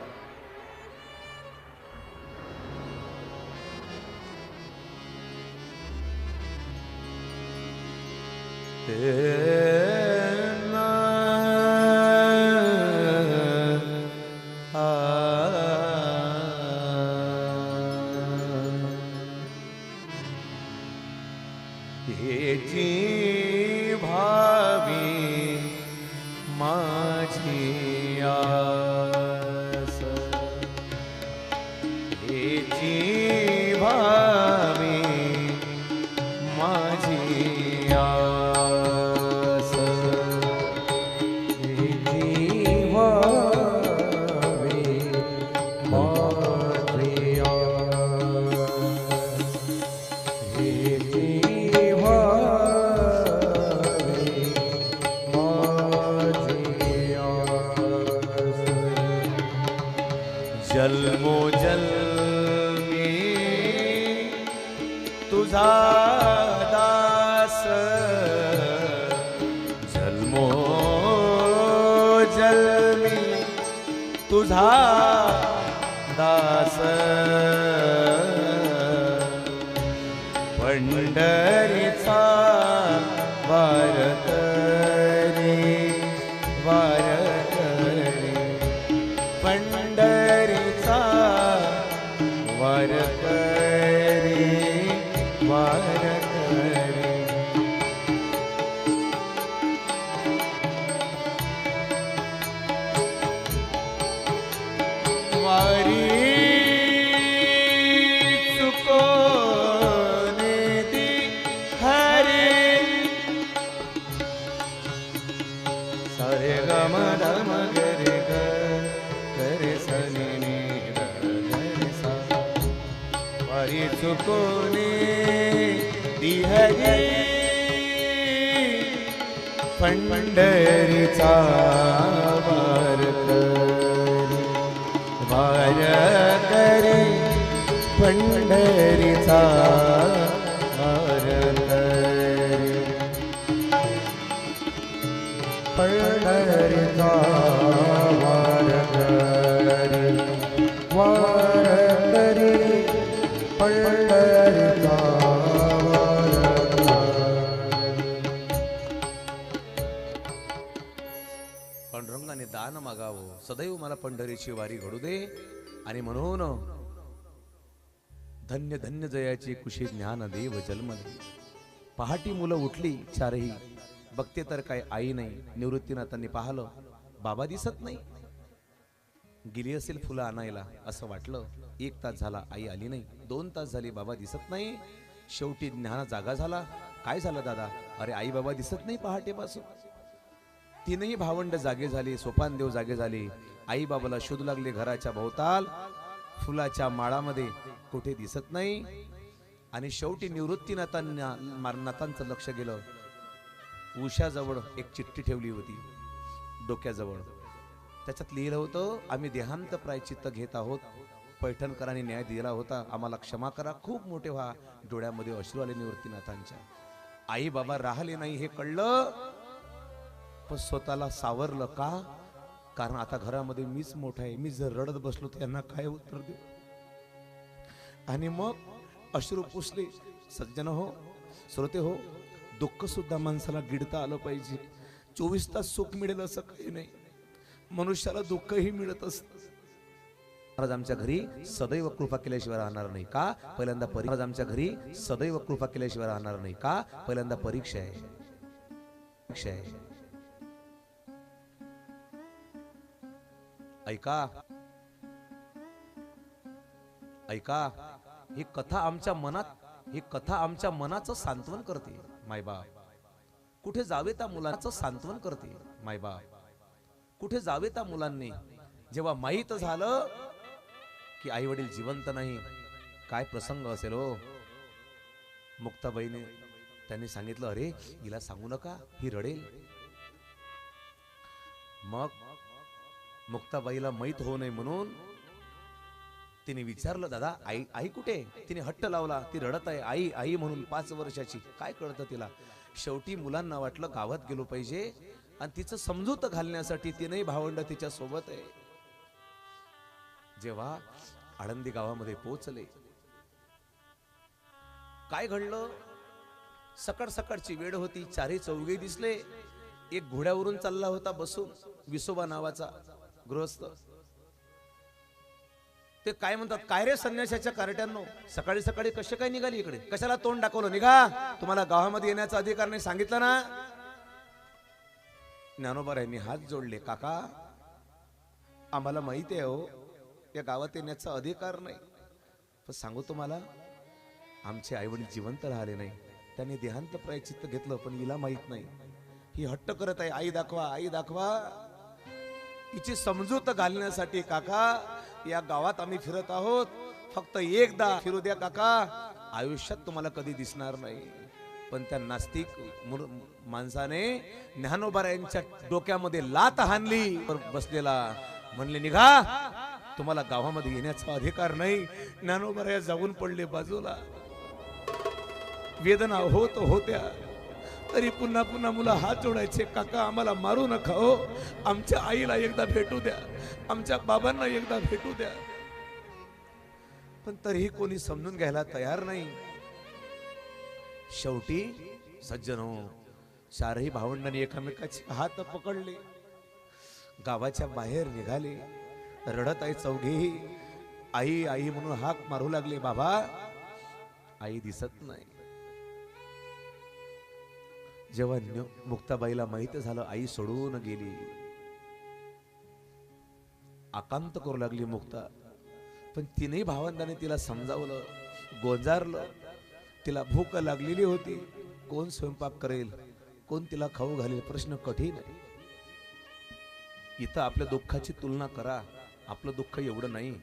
हेची भावी माझी आस, हेची भावी माझी आस, हेची भावी माझी आस, हेची जन्मो जन्मी तुझा दास, जन्मो जन्मी तुझा दास, पंढरीचा वारकरी वारकरी, पंढरीचा वारकरी वारकरी. वारी चुकोने दी हरे, सारे गम धम गरे गरे सनी नी गरे सा. वारी चुकोने दी हरे, पंढरीचा वारकरी वारकरी, पंढरीचा वारकरी, पंढरीचा वारकरी वारकरी, पंढरीचा पांडुरंगाने दान मागावं, सदैव मला पंढरीची वारी घडू दे. आणि म्हणून धन्य धन्य जयाची कुशी ज्ञान देव जन्मले. पहाटी मुलं उठली चारही, बघते तर काय आई नाही. निवृत्तीनाथांनी पाहिलं, बाबा दिसत नाही. गेली असेल फुलं आणायला असं वाटलं. 1 तास झाला आई आली नाही. 2 तास झाले बाबा दिसत नाही. शेवटी ज्ञान जागा झाला. काय झालं दादा? अरे आई बाबा दिसत नाही पहाटेपासून. तीनही भावंड जागे झाले, सोपानदेव जागे झाले. आई बाबाला शोध लागले घराच्या भोवताल, फुलाच्या माळामध्ये कुठे दिसत नाही. आणि शेवटी निवृत्तीनाथांचं लक्ष गेलं. उशाजवळ एक चिठ्ठी ठेवली होती डोक्याजवळ. त्याच्यात लिहिलं होतं, आम्ही देहांत प्रायश्चित्त घेत आहोत. पैठणकरांनी न्याय दिला होता, आम्हाला क्षमा करा, खूप मोठे व्हा. डोळ्यामध्ये अश्रू आले निवृत्तीनाथांच्या. आई बाबा राहिले नाही हे कळलं, पण स्वतःला सावरलं. का? कारण आता घरामध्ये मीच मोठा आहे. मी जर रडत बसलो तर यांना काय उत्तर देऊ? आणि मग अश्रू पुसले. सज्जन हो, श्रोते हो, दुःख सुद्धा माणसाला गिळता आलं पाहिजे. 24 तास सुख मिळेल असं काही नाही. मनुष्याला दुःखही मिळत असतं. महाराज आमच्या घरी सदैव कृपा केल्याशिवाय राहणार नाही. का? पहिल्यांदा महाराज आमच्या घरी सदैव कृपा केल्याशिवाय राहणार नाही. का? पहिल्यांदा परीक्षा आहे. परीक्षा आहे. ऐका ऐका, ही कथा आमच्या मनाचं सांत्वन करते. मायबाप कुठे जावे त्या मुलाचं सांत्वन करते. मायबाप कुठे जावे त्या मुलांनी. जेव्हा माहीत झालं की आई वडील जिवंत नाही, काय प्रसंग असेल हो. मुक्ताबाईने त्यांनी सांगितलं, अरे हिला सांगू नका, ही रडेल. मग मुक्ताबाईला माहीत होऊ नये म्हणून तिने विचारलं, दादा आई आई कुठे? तिने हट्ट लावला, ती रडत आहे. आई आई म्हणून 5 वर्षाची. काय कळतं तिला? शेवटी मुलांना वाटलं गावात गेलो पाहिजे आणि तिचं समजूत घालण्यासाठी तीनही भावंड तिच्या सोबत आहे. जेव्हा आळंदी गावामध्ये पोहोचले, काय घडलं? सकाळ सकाळची वेळ होती. 4 चौघे दिसले. एक घोड्यावरून चालला होता बसून, विसोबा नावाचा गृहस्थ. ते काय म्हणतात, काय रे संन्याशाच्या कार्ट्यांनो, सकाळी सकाळी कसे काय निघाली इकडे? कशाला तोंड दाखवलं? निघा, तुम्हाला गावामध्ये येण्याचा अधिकार नाही, सांगितलं ना. ज्ञानोबा यांनी हात जोडले. काका, आम्हाला माहिती आहे हो, या गावात येण्याचा अधिकार नाही, पण सांगू तुम्हाला, आमचे आई वडील जिवंत राहिले नाही. त्यांनी देहांत प्रायश्चित्त घेतलं, पण हिला माहित नाही. ही हट्ट करत आहे, आई दाखवा, आई दाखवा. हिची समजूत घालण्यासाठी काका या गावात आम्ही फिरत आहोत. फक्त एकदा फिरू द्या काका, आयुष्यात तुम्हाला कधी दिसणार नाही. पण त्या नास्तिक माणसाने ज्ञानोबा यांच्या डोक्यामध्ये लात हाणली. बसलेला म्हणले, निघा, तुम्हाला गावामध्ये येण्याचा अधिकार नाही. ज्ञानोबा जाऊन पडले बाजूला. वेदना होत होत्या तरी पुन्हा पुन्हा मुलं हात जोडायचे. काका, आम्हाला मारू नका हो, आमच्या आईला एकदा भेटू द्या, आमच्या बाबांना एकदा भेटू द्या. पण तरीही कोणी समजून घ्यायला तयार नाही. शेवटी सज्जनो, 4ही भावंडांनी एकमेकाचे हात पकडले, गावाच्या बाहेर निघाले. रडत आहे चौघेही. आई आई म्हणून हाक मारू लागले. बाबा, आई दिसत नाही. जेव्हा मुक्ताबाईला माहित झालं आई सोडून गेली, आकांत करू लागली मुक्ता. पण तिन्ही भावंडांनी तिला समजावलं, गोंजारलं. तिला भूक लागलेली होती. कोण स्वयंपाक करेल, कोण तिला खाऊ घालेल? प्रश्न कठीण आहे. इथं आपल्या दुःखाची तुलना करा, आपलं दुःख एवढं नाही.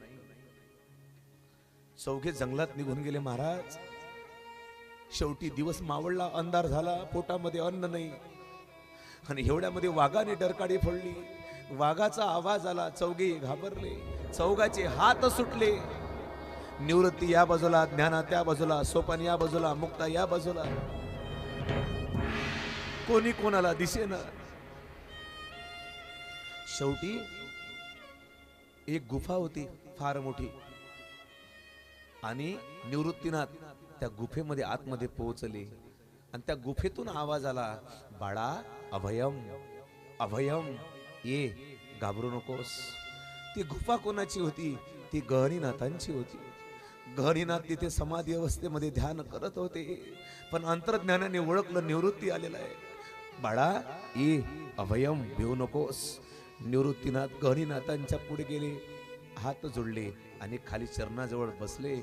चौघे जंगलात निघून गेले महाराज. शेवटी दिवस मावळला, अंधार झाला, पोटामध्ये अन्न नाही. आणि एवढ्यामध्ये वाघाने डरकाळी फोडली. वाघाचा आवाज आला. चौघे घाबरले, चौघाचे हात सुटले. निवृत्ती या बाजूला, ज्ञाना त्या बाजूला, सोपान या बाजूला, मुक्ता या बाजूला. कोणी कोणाला दिसेना. शेवटी एक गुफा होती फार मोठी, आणि निवृत्तीनाथ त्या गुफेमध्ये आतमध्ये पोहोचले. आणि त्या गुफेतून आवाज आला, बाळा, अभयम अभयम, ये, घाबरू नकोस. ती गुफा कोणाची होती? ती गहनीनाथांची होती. गहनीनाथ तिथे समाधी अवस्थेमध्ये ध्यान करत होते, पण अंतर्ज्ञानाने ओळखलं निवृत्ती आलेला आहे. बाळा ये अभयम भिवू नकोस. निवृत्तीनाथ गहनीनाथांच्या पुढे गेले, हात जोडले आणि खाली चरणाजवळ बसले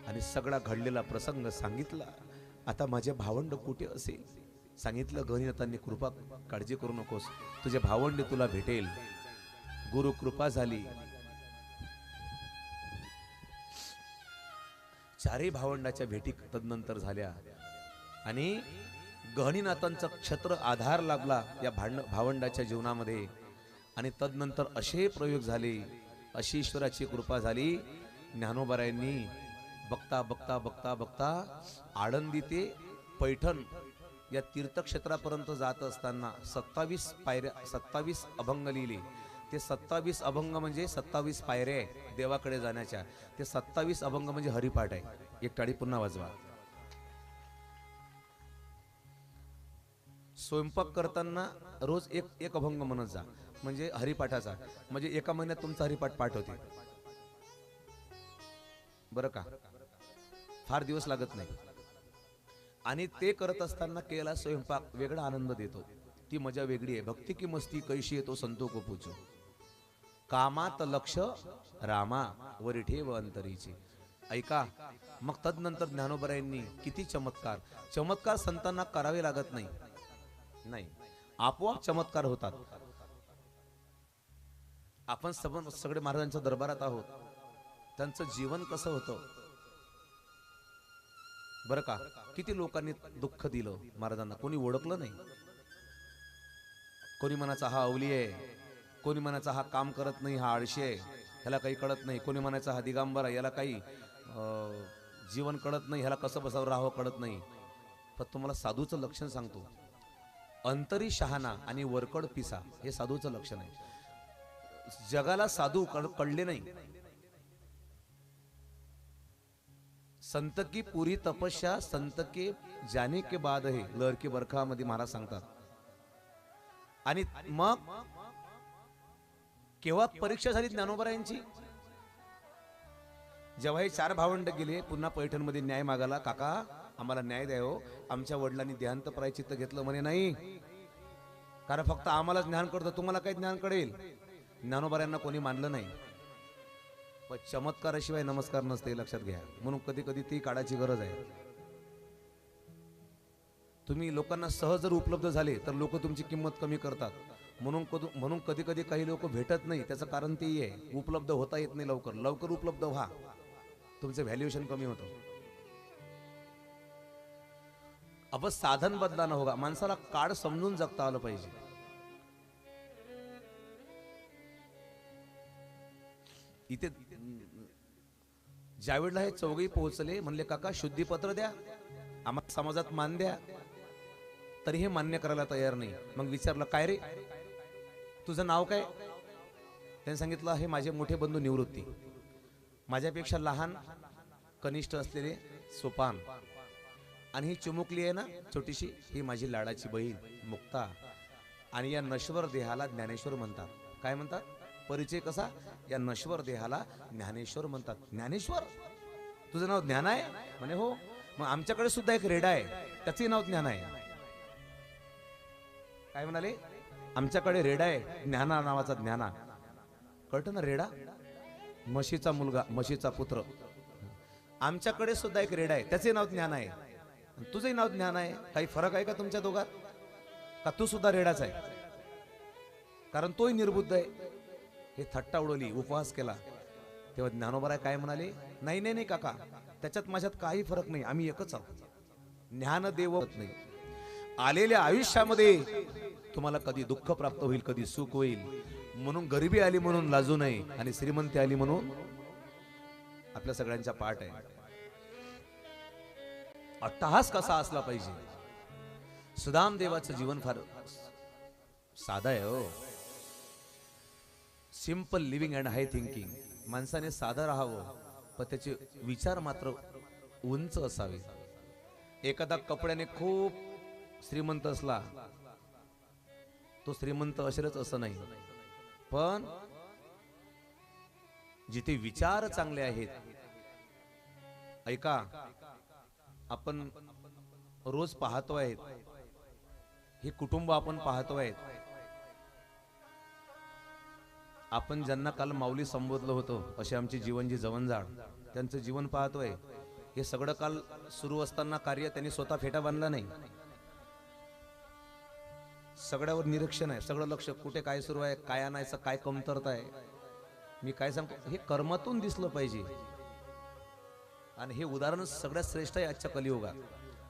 आणि सगळा घडलेला प्रसंग सांगितला. आता माझे भावंड कुठे असेल? सांगितलं गहनीनाथांनी, कृपा काळजी करू नकोस, तुझे भावंड तुला भेटेल. गुरु कृपा झाली. चारही भावंडाच्या भेटी तदनंतर झाल्या आणि गहनीनाथांचा क्षत्र आधार लाभला या भावंडाच्या जीवनामध्ये. आणि तदनंतर असे प्रयोग झाले, अशी ईश्वराची कृपा झाली. ज्ञानोबारायांनी बघता बघता बघता बघता आळंदी ते पैठण या तीर्थक्षेत्रापर्यंत जात असताना 27 पायऱ्या, 27 अभंग लिहिले. ते 27 अभंग म्हणजे 27 पायऱ्या आहे देवाकडे जाण्याच्या. ते 27 अभंग म्हणजे हरिपाठ आहे. एक टाळी पुन्हा वाजवा. स्वयंपाक करताना रोज एक अभंग म्हणत जा, म्हणजे हरिपाठाचा, म्हणजे एका महिन्यात तुमचा हरिपाठ पाठ होते बरं का. फार दिवस लागत नाही. आणि ते करत असताना केला स्वयंपाक वेगळा आनंद देतो. ती मजा वेगळी आहे. भक्ती की मस्ती कैशी येतो संतो को पूजो. कामात लक्ष रामा वरी ठेव अंतरीची. ऐका. मग तदनंतर ज्ञानोबरायांनी किती चमत्कार. चमत्कार संतांना करावे लागत नाही, नाही आपोआप चमत्कार होतात. आपण सगळे महाराजांच्या दरबारात आहोत. त्यांचं जीवन कसं होतं बरं का. किती लोकांनी दुःख दिलं महाराजांना, कोणी ओळखलं नाही. कोणी म्हणायचा हा अवली आहे, कोणी म्हणायचा हा काम करत नाही, हा आळशी आहे, ह्याला काही कळत नाही. कोणी म्हणायचा हा दिगांबर आहे, याला काही जीवन कळत नाही, ह्याला कसं बसावं राहावं कळत नाही. पण तुम्हाला साधूचं लक्षण सांगतो. अंतरी शहाणा आणि वरकड पिसा हे साधूचं लक्षण आहे. जगाला साधू कळले नाही. संत की पुरी तपस्या संत के जाने के बाद है, लहर की बरखा मध्ये महाराज सांगतात. आणि मग केव्हा परीक्षा झाली ज्ञानोबरायांची? जेव्हा हे 4 भावंड गेले पुन्हा पैठण मध्ये न्याय मागायला, काका आम्हाला न्याय द्या हो, आमच्या वडिलांनी देहांत प्रायचित्त घेतलं. म्हणे नाही, कारण फक्त आम्हाला ज्ञान कळतं, तुम्हाला काही ज्ञान कळेल. ज्ञानोबरायांना कोणी मानलं नाही. पण चमत्काराशिवाय नमस्कार नसते, लक्षात घ्या. म्हणून कधी कधी ती काढायची गरज आहे. तुम्ही लोकांना सहज जर उपलब्ध झाले तर लोक तुमची किंमत कमी करतात. म्हणून कधी कधी काही लोक भेटत नाही. त्याचं कारण ते आहे, उपलब्ध होता येत नाही लवकर. लवकर उपलब्ध व्हा, तुमचं व्हॅल्युएशन कमी होतं. अब साधन बदलाना होगा. माणसाला काळ समजून जगता आलं पाहिजे. इथे ज्यावेळेला हे चौघही पोहोचले, म्हणले काका शुद्धीपत्र द्या, आम्हाला समाजात मान द्या. तरी हे मान्य करायला तयार नाही. मग विचारलं काय रे, तुझं नाव काय? त्यांनी सांगितलं हे माझे मोठे बंधू निवृत्ती, माझ्यापेक्षा लहान कनिष्ठ असलेले सोपान, आणि ही चिमुकली आहे ना छोटीशी, ही माझी लाडाची बहीण मुक्ता. आणि या नश्वर देहाला ज्ञानेश्वर म्हणतात. काय म्हणतात? परिचय कसा? या नश्वर देहाला ज्ञानेश्वर म्हणतात. ज्ञानेश्वर, तुझं नाव ज्ञान आहे? म्हणे हो. मग आमच्याकडे सुद्धा एक रेडा आहे, त्याचे नाव ज्ञान आहे. काय म्हणाले? आमच्याकडे रेडा आहे, ज्ञाना नावाचा. ज्ञाना कळतं ना? रेडा म्हशीचा मुलगा, म्हशीचा पुत्र. आमच्याकडे सुद्धा एक रेडा आहे, त्याचे नाव ज्ञान आहे. तुझंही नाव ज्ञान आहे. काही फरक आहे का तुमच्या दोघात? का तू सुद्धा रेडाच आहे? कारण तोही निर्बुद्ध आहे. हे थट्टा उडवली, उपवास केला. तेव्हा ज्ञानोबराय काय म्हणाले? नाही नाही नाही काका, त्याच्यात माझ्यात काही फरक नाही, आम्ही एकच आहोत. ज्ञानदेव नाही. आलेल्या आयुष्यामध्ये तुम्हाला कधी दुःख प्राप्त होईल, कधी सुख होईल. म्हणून गरिबी आली म्हणून लाजू नये, आणि श्रीमंती आली म्हणून आपल्या सगळ्यांचा पाठ आहे. अट्टहास कसा असला पाहिजे. सुदाम देवाचं जीवन फार साधं आहे हो. Simple living and high thinking. माणसाने साधं राहावं, पण त्याचे विचार मात्र उंच असावे. एखादा कपड्याने खूप श्रीमंत असला, तो श्रीमंत असेलच असं नाही, पण जिथे विचार चांगले आहेत. ऐका, आपण रोज पाहतोय, हे कुटुंब आपण पाहतोय. आपण ज्यांना काल माऊली संबोधलं होतं असे आमचे जीवनजी जवंजाळ, त्यांचं जीवन पाहतोय. हे सगळं काल सुरू असताना कार्य त्यांनी स्वतः फेटा बांधला नाही. सगळ्यावर निरीक्षण आहे, सगळं लक्ष कुठे काय सुरू आहे, काय आणायचं, काय कमतरता आहे. मी काय सांगतो, हे कर्मातून दिसलं पाहिजे. आणि हे उदाहरण सगळ्यात श्रेष्ठ आहे आजच्या कलियुगात.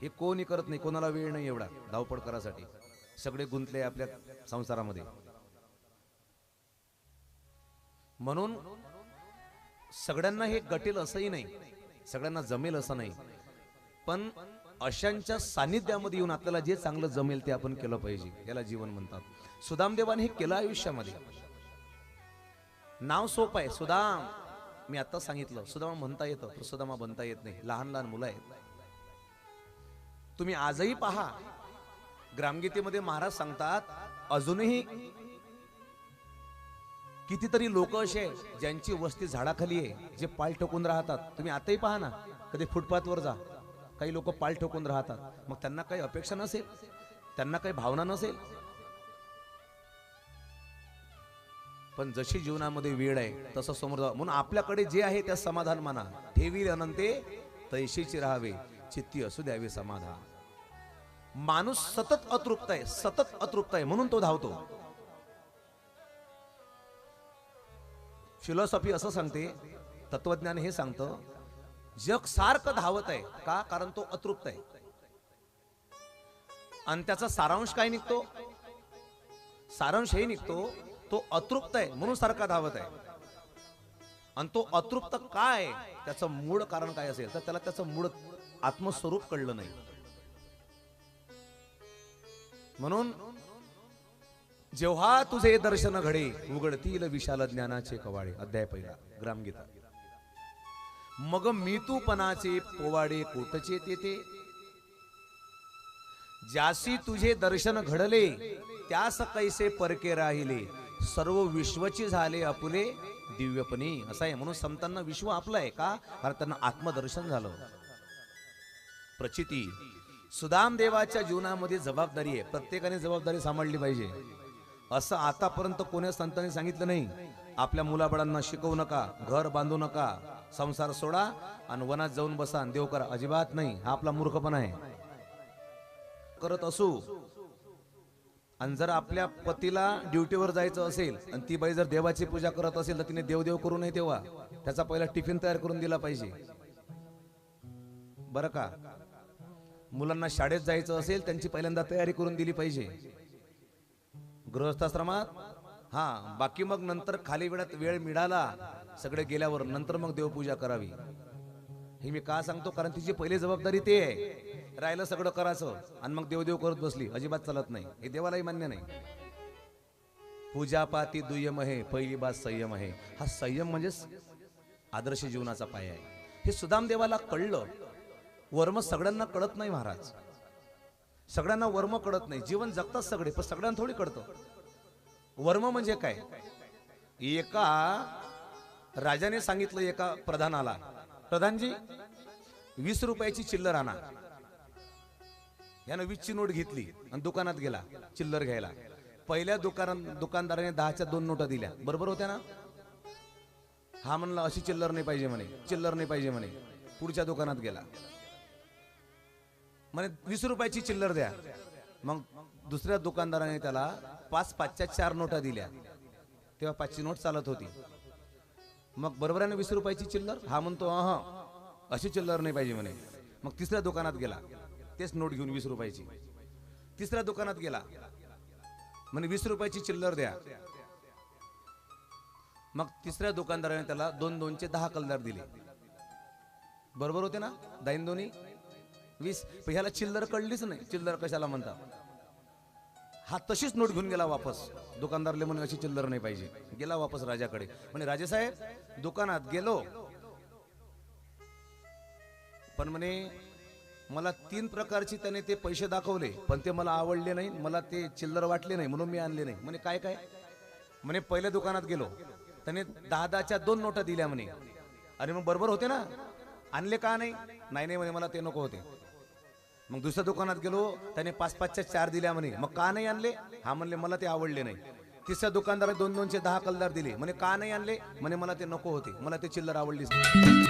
हे कोणी करत नाही, कोणाला वेळ नाही एवढा धावपळ करासाठी. सगळे गुंतले आपल्या संसारामध्ये. म्हणून सगळ्यांना हे गटेल असंही नाही, सगळ्यांना जमेल असं नाही. पण अशांच्या सानिध्यामध्ये येऊन आपल्याला जे चांगलं जमेल ते आपण केलं पाहिजे. याला जीवन म्हणतात. सुदामदेवाने हे केलं आयुष्यामध्ये. नाव सोपं आहे सुदाम, मी आता सांगितलं. सुदामा म्हणता येतं, पण सुदामा बनता येत नाही. लहान लहान मुलं आहेत. तुम्ही आजही पहा, ग्रामगीतेमध्ये महाराज सांगतात, अजूनही कितीतरी लोक असे आहेत ज्यांची वस्ती झाडाखाली आहे, जे पाल ठोकून राहतात. तुम्ही आताही पहा ना, कधी फुटपाथवर जा, काही लोक पाल ठोकून राहतात. मग त्यांना काही अपेक्षा नसेल, त्यांना काही भावना नसेल. पण जशी जीवनामध्ये वेळ आहे तसं समोर जा. म्हणून आपल्याकडे जे आहे त्या समाधान माना. ठेवी अनंते तैशीची राहावे, चित्ती असू द्यावे समाधान. माणूस सतत अतृप्त आहे, सतत अतृप्त आहे, म्हणून तो धावतो. फिलॉसॉफी असं सांगते, तत्वज्ञान हे सांगतं, जग सारखं धावत आहे. का? कारण तो अतृप्त आहे. आणि त्याचा सारांश काय निघतो? सारांश हे निघतो, तो अतृप्त आहे म्हणून सारखा धावत आहे. आणि तो अतृप्त काय, त्याचं मूळ कारण काय असेल तर त्याला त्याचं मूळ आत्मस्वरूप कळलं नाही. म्हणून जेव्हा तुझे दर्शन घडे, उघडतील विशाल ज्ञानाचे कवाडे. अध्याय पहिला, ग्रामगीता. मग मी तूपणाचे पोवाडे कोटचे तेथे, ज्यासी तुझे दर्शन घडले त्यास कैसे परके राहिले, सर्व विश्वची झाले आपुले दिव्यपणी. असं आहे. म्हणून संतांना विश्व आपलं आहे. का? कारण त्यांना आत्मदर्शन झालं. प्रचिती. सुदाम देवाच्या जीवनामध्ये जबाबदारी आहे. प्रत्येकाने जबाबदारी सांभाळली पाहिजे. असं आतापर्यंत कोण्या संतांनी सांगितलं नाही, आपल्या मुलाबाळांना शिकवू नका, घर बांधू नका, संसार सोडा आणि वनात जाऊन बसा देव करा. अजिबात नाही. हा आपला मूर्खपणा आहे. करत असू आणि जर आपल्या पतीला ड्युटीवर जायचं असेल आणि ती बाई जर देवाची पूजा करत असेल तर तिने देवदेव करू नये. तेव्हा त्याचा पहिला टिफिन तयार करून दिला पाहिजे, बरं का. मुलांना शाळेत जायचं असेल त्यांची पहिल्यांदा तयारी करून दिली पाहिजे गृहस्थाश्रमात. हा, बाकी मग नंतर खाली वेळात वेळ मिळाला सगळे गेल्यावर नंतर मग देवपूजा करावी. हे मी का सांगतो? कारण तिची पहिली जबाबदारी ते आहे. राहिलं सगळं करायचं आणि मग देवदेव करत बसली, अजिबात चालत नाही. हे देवालाही मान्य नाही. पूजा पाती दुय्यम आहे, पहिली बात संयम आहे. हा संयम म्हणजेच आदर्श जीवनाचा पाया आहे. हे सुदाम देवाला कळलं. वर्म सगळ्यांना कळत नाही महाराज, सगळ्यांना वर्म कळत नाही. जीवन जगतात सगळे, पण सगळ्यांना थोडी कळतं वर्म म्हणजे काय. एका राजाने सांगितलं एका प्रधानाला, प्रधानजी 20 रुपयाची चिल्लर आणा. यानं 20ची नोट घेतली आणि दुकानात गेला चिल्लर घ्यायला. पहिल्या दुकानदाराने 10च्या 2 नोटा दिल्या. बरोबर होत्या ना? हा म्हणला अशी चिल्लर नाही पाहिजे म्हणे, चिल्लर नाही पाहिजे म्हणे. पुढच्या दुकानात गेला, म्हणे 20 रुपयाची चिल्लर द्या. मग दुसऱ्या दुकानदाराने त्याला 5-5च्या 4 नोटा दिल्या. तेव्हा 5ची नोट चालत होती. मग बरोबर आहे ना 20 रुपयाची चिल्लर? हा म्हणतो अशी चिल्लर नाही पाहिजे म्हणे. मग तिसऱ्या दुकानात गेला, तेच नोट घेऊन 20 रुपयाची. तिसऱ्या दुकानात गेला, म्हणे 20 रुपयाची चिल्लर द्या. मग तिसऱ्या दुकानदाराने त्याला 2-2चे 10 कलदार दिले. बरोबर होते ना? 10-2 20. पण ह्याला चिल्लर कळलीच नाही, चिल्लर कशाला म्हणतात. हा तशीच नोट घेऊन गेला वापस. दुकानदारले म्हणे अशी चिल्लर नाही पाहिजे. गेला वापस राजाकडे, म्हणे राजेसाहेब दुकानात गेलो, पण म्हणे मला 3 प्रकारची त्याने ते पैसे दाखवले, पण ते मला आवडले नाही, मला ते चिल्लर वाटले नाही, म्हणून मी आणले नाही. म्हणे काय काय? म्हणे पहिल्या दुकानात गेलो, त्याने 10-10च्या 2 नोटा दिल्या म्हणे. अरे मग बरोबर होते ना, आणले का नाही? नाही म्हणे मला ते नको होते. मग दुसऱ्या दुकानात गेलो, त्याने 5-5च्या 4 दिल्या म्हणे. मग का नाही आणले? हा म्हणले मला ते आवडले नाही. तिसऱ्या दुकानदाराने 2-2चे 10 कलदार दिले. म्हणे का नाही आणले? म्हणे मला ते नको होते, मला ते चिल्लर आवडलीच नाही.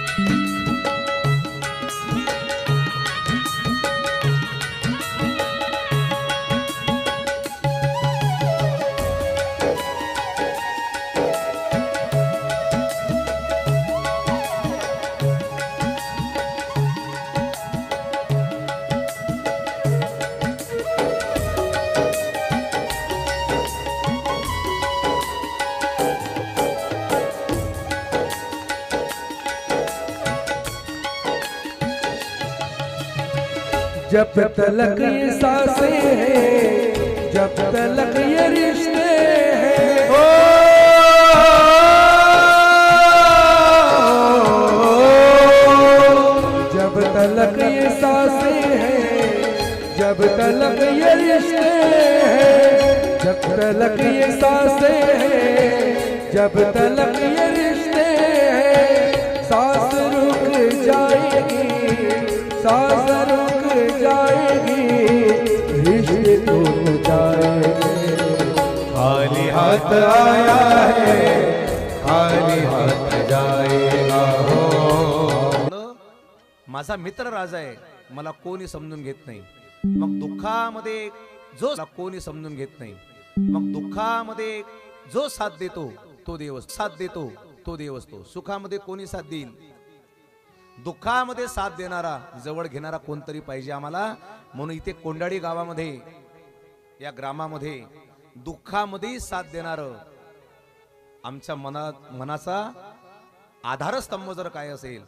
जब तलक ये सांसें हैं, जब तलक ये रिश्ते हैं, जब तलक ये सांसें हैं, जब तलक ये रिश्ते हैं, जब तलक ये सांसें हैं, जब तलक ये रिश्ते हैं, सांस रुक जाएगी, सांस रुक जाएगी, रिश्ते टूट जाएंगे। खाली हाथ आया है, खाली हाथ जाएगा हो। माझा मित्र राजा आहे, मला कोणी समजून घेत नाही. मग दुःखामध्ये जो कोणी समजून घेत नाही, मग दुःखामध्ये जो साथ देतो तो देव, साथ देतो तो देव असतो. सुखामध्ये कोणी साथ देईल? दुःखामध्ये साथ देणारा, जवळ घेणारा कोणतरी पाहिजे आम्हाला. म्हणून इथे कोंडाळी गावामध्ये, या ग्रामामध्ये दुःखामध्ये साथ देणार आमच्या मनाचा आधारस्तंभ जर काय असेल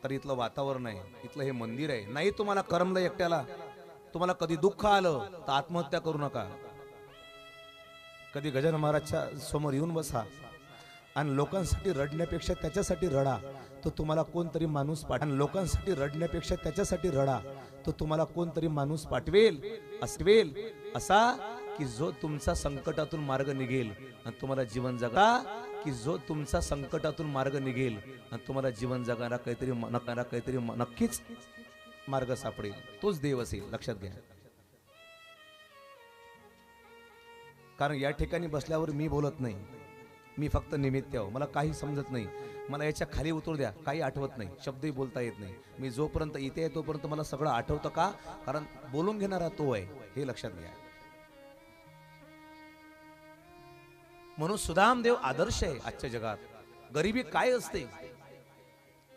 तर इथलं वातावरण आहे, इथलं हे मंदिर आहे. नाही तुम्हाला करमलं एकट्याला, तुम्हाला कधी दुःख आलं तर आत्महत्या करू नका. कधी गजानन महाराजच्या समोर येऊन बसा आणि लोकांसाठी रडण्यापेक्षा त्याच्यासाठी रडा, तो तुम्हाला कोणतरी माणूस पाठवेल. लोकांसाठी रडण्यापेक्षा त्याच्यासाठी रडा, तो तुम्हाला कोणतरी माणूस पाठवेल असा की जो तुमचा संकटातून मार्ग निघेल आणि तुम्हाला जीवन जगा, की जो तुमचा संकटातून मार्ग निघेल आणि तुम्हाला जीवन जगायला काहीतरी नक्कीच मार्ग सापडेल. तोच देव असेल, लक्षात घ्या. कारण या ठिकाणी बसल्यावर मी बोलत नाही, मी फक्त निमित्त आहे. मला काही समजत नाही, मला याच्या खाली उतरू द्या, काही आठवत नाही, शब्दही बोलता येत नाही. मी जोपर्यंत इथे आहे तोपर्यंत मला सगळं आठवतं. का? कारण बोलून घेणारा तो आहे, हे लक्षात घ्या. म्हणून सुदामदेव आदर्श आहे आजच्या जगात. गरिबी काय असते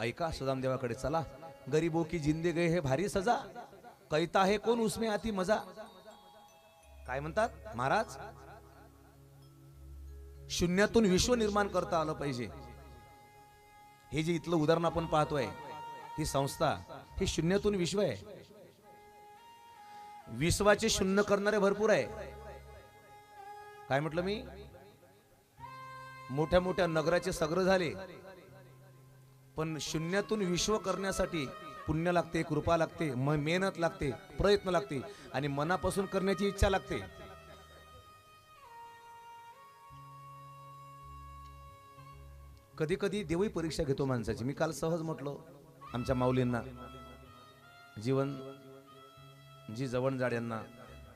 ऐका, सुदामदेवाकडे चला. गरीबो की जिंदगी है भारी सजा, कैता है कोण उसमें आती मजा. काय म्हणतात महाराज? शून्यातून विश्व निर्माण करता आलं पाहिजे. हे जे इथलं उदाहरण आपण पाहतोय, ही संस्था, हे शून्यातून विश्व आहे. विश्वाचे शून्य करणारे भरपूर आहे. काय म्हटलं मी? मोठ्या मोठ्या नगराचे सग्र झाले, पण शून्यातून विश्व करण्यासाठी पुण्य लागते, कृपा लागते, मेहनत लागते, प्रयत्न लागते आणि मनापासून करण्याची इच्छा लागते. कधी कधी देवही परीक्षा घेतो माणसाची. मी काल सहज म्हटलो आमच्या माऊलींना, जीवन जी जवण जाड्यांना,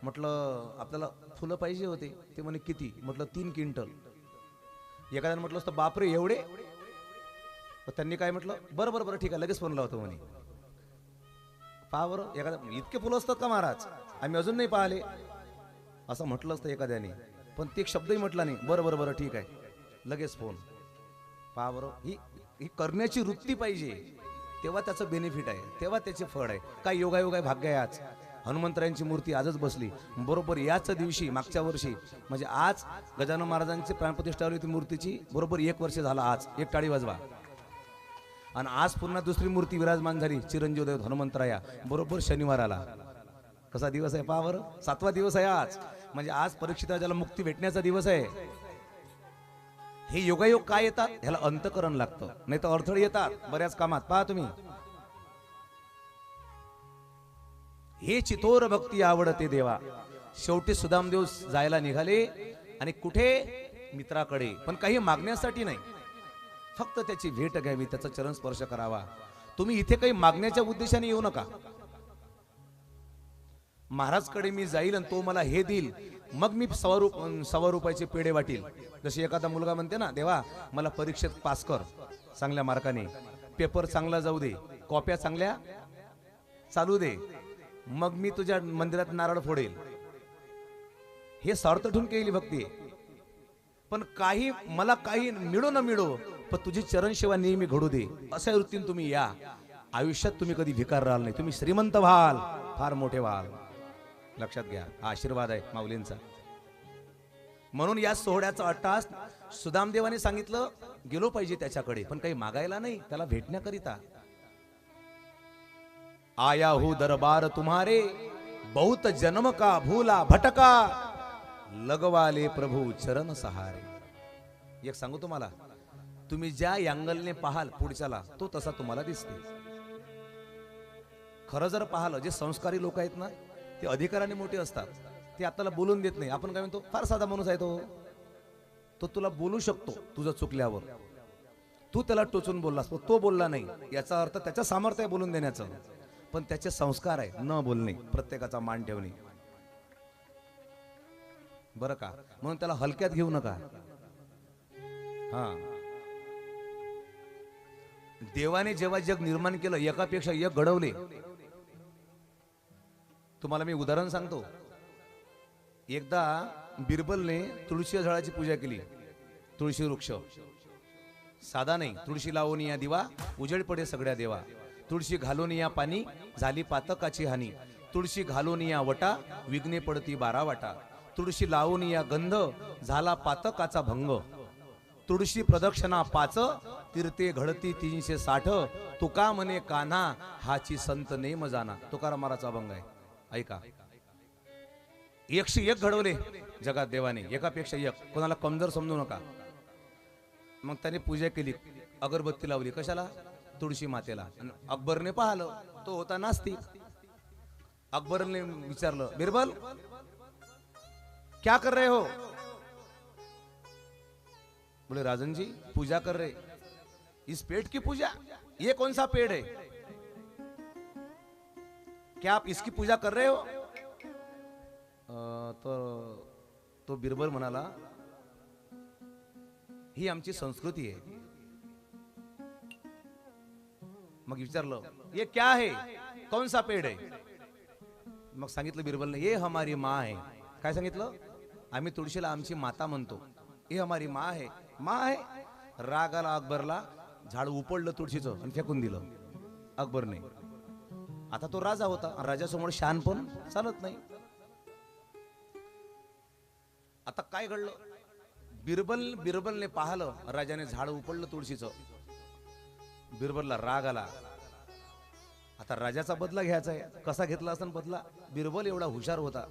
म्हटलं आपल्याला फुलं पाहिजे होते. ते म्हणे किती? म्हटलं 3 क्विंटल. एखाद्याने म्हटलं असतं बापरे एवढे? त्यांनी काय म्हटलं, बरं बरं बरं ठीक आहे, लगेच फोन लावतो म्हणे. पहा बरं, एखाद्या इतके फुलं असतात का महाराज? आम्ही अजून नाही पाहिले, असं म्हटलं असतं एखाद्याने. पण ते एक शब्दही म्हटला नाही. बरं बरं बरं ठीक आहे, लगेच फोन. पहा बरं, ही करण्याची वृत्ती पाहिजे, तेव्हा त्याचं बेनिफिट आहे, तेव्हा त्याचे फळ आहे. काय योगायोग आहे, भाग्य आहे. आज हनुमंतरायांची मूर्ती आजच बसली, बरोबर याच दिवशी मागच्या वर्षी, म्हणजे आज गजानन महाराजांची प्राणप्रतिष्ठा होती मूर्तीची, बरोबर 1 वर्ष झाला आज. एक टाळी वाजवा. आणि आज पुन्हा दुसरी मूर्ती विराजमान झाली, चिरंजीव देव हनुमंतराया, बरोबर शनिवाराला. कसा दिवस आहे पहा बरं, 7वा दिवस आहे आज. म्हणजे आज परीक्षित राजाला मुक्ती भेटण्याचा दिवस आहे. हे योगायोग काय येतात? ह्याला अंतकरण लागतं, नाही तर अडथळे येतात बऱ्याच कामात. पहा तुम्ही, हे चितोर भक्ती आवडते देवा. शेवटी सुदामदेव जायला निघाले आणि कुठे? मित्राकडे, पण काही मागण्यासाठी नाही, फक्त त्याची भेट घ्यावी, त्याचा चरण स्पर्श करावा. तुम्ही इथे काही मागण्याच्या उद्देशाने येऊ नका. महाराजकडे मी जाईल आणि तो मला हे देईल, मग मी 1.25 रुपयाचे पेढे वाटील. जशी एखादा मुलगा म्हणते ना, देवा मला परीक्षेत पास कर चांगल्या मार्काने, पेपर चांगला जाऊ दे, कॉप्या चांगल्या चालू दे, मग मी तुझ्या मंदिरात नारळ फोडेल. हे स्वार्थ ठेवून केली भक्ती आहे. पण काही मला काही मिळो न मिळो, पण तुझी चरण सेवा नेहमी घडू दे, अशा वृत्तीने तुम्ही या. आयुष्यात तुम्ही कधी भिकार राहाल नाही, तुम्ही श्रीमंत व्हाल, फार मोठे व्हाल. लक्षात घ्या, हा आशीर्वाद आहे माऊलींचा. म्हणून या सोहळ्याचा अट्टास सुदामदेवाने सांगितलं, गेलो पाहिजे त्याच्याकडे, पण काही मागायला नाही, त्याला भेटण्याकरिता. आया हूँ दरबार तुम्हारे, बहुत जन्म का भूला भटका, लगवाले प्रभू चरण सहारे. एक सांगू तुम्हाला, तुम्ही ज्या अँगलने पाहाल पुढच्याला, तो तसा तुम्हाला दिसते. खरं जर पाहिलं, जे संस्कारी लोक आहेत ना, ते अधिकाराने मोठे असतात. ते आपल्याला बोलून देत नाही. आपण काय म्हणतो, फार साधा माणूस आहे तो तुला बोलू शकतो तुझं चुकल्यावर. तू त्याला टोचून बोललास, तो बोलला नाही, याचा अर्थ त्याच्या सामर्थ्य आहे बोलून देण्याचं, पण त्याचे संस्कार आहे न बोलणे, प्रत्येकाचा मान ठेवणे, बरं का. म्हणून त्याला हलक्यात घेऊ नका. हा, देवाने जेव्हा जग निर्माण केलं, एकापेक्षा एक घडवले. तुम्हाला मी उदाहरण सांगतो. एकदा बिरबलने तुळशी झाडाची पूजा केली. तुळशी वृक्ष साधा नाही, तुळशी लावून या दिवा, उजेड पडे सगळ्या देवा. तुळशी घालून या पाणी, झाली पातकाची हानी. तुळशी घालून या वटा, विघ्ने पडती 12 वाटा. तुळशी लावून या गंध, झाला पातकाचा भंग. तुळशी प्रदक्षिणा 5, तीर्थे घडती 360. तुका म्हणे कान्हा, हाची संत नेम जाना. तुकाराम महाराजचा अभंग आहे, ऐका. 101 घडवले जगात देवाने, एकापेक्षा एक. कोणाला कमजोर समजू नका. मग त्याने पूजा केली, अगरबत्ती लावली, कशाला? तुळशी मातेला. अकबरने पाहिलं, तो होता नास्तिक. अकबरने विचारलं, बिरबल क्या कर रहे हो? बोले राजन जी पूजा कर रहे. इस पेड़ की पूजा? ये कौन सा पेड़ है? क्या आप इसकी पूजा कर रहे हो? तो बिरबल म्हणाला, ही आमची संस्कृती आहे. मग विचारलं, ये क्या है, कौन सा पेड़ है? मग सांगितलं बिरबलने, ये हमारी माँ है. काय सांगितलं? आम्ही तुळशीला आमची माता म्हणतो. ये हमारी माँ है. माँ है. राग आला अकबरला, झाड उपडलं तुळशीचं आणि फेकून दिलं अकबरने. आता तो राजा होता, राजासमोर शहाणपण चालत नाही. आता काय घडलं? बिरबलने पाहिलं, राजाने झाड उपडलं तुळशीचं. बिरबलला राग आला. आता राजाचा बदला घ्यायचा आहे. कसा घेतला असता बदला? बिरबल एवढा हुशार होता,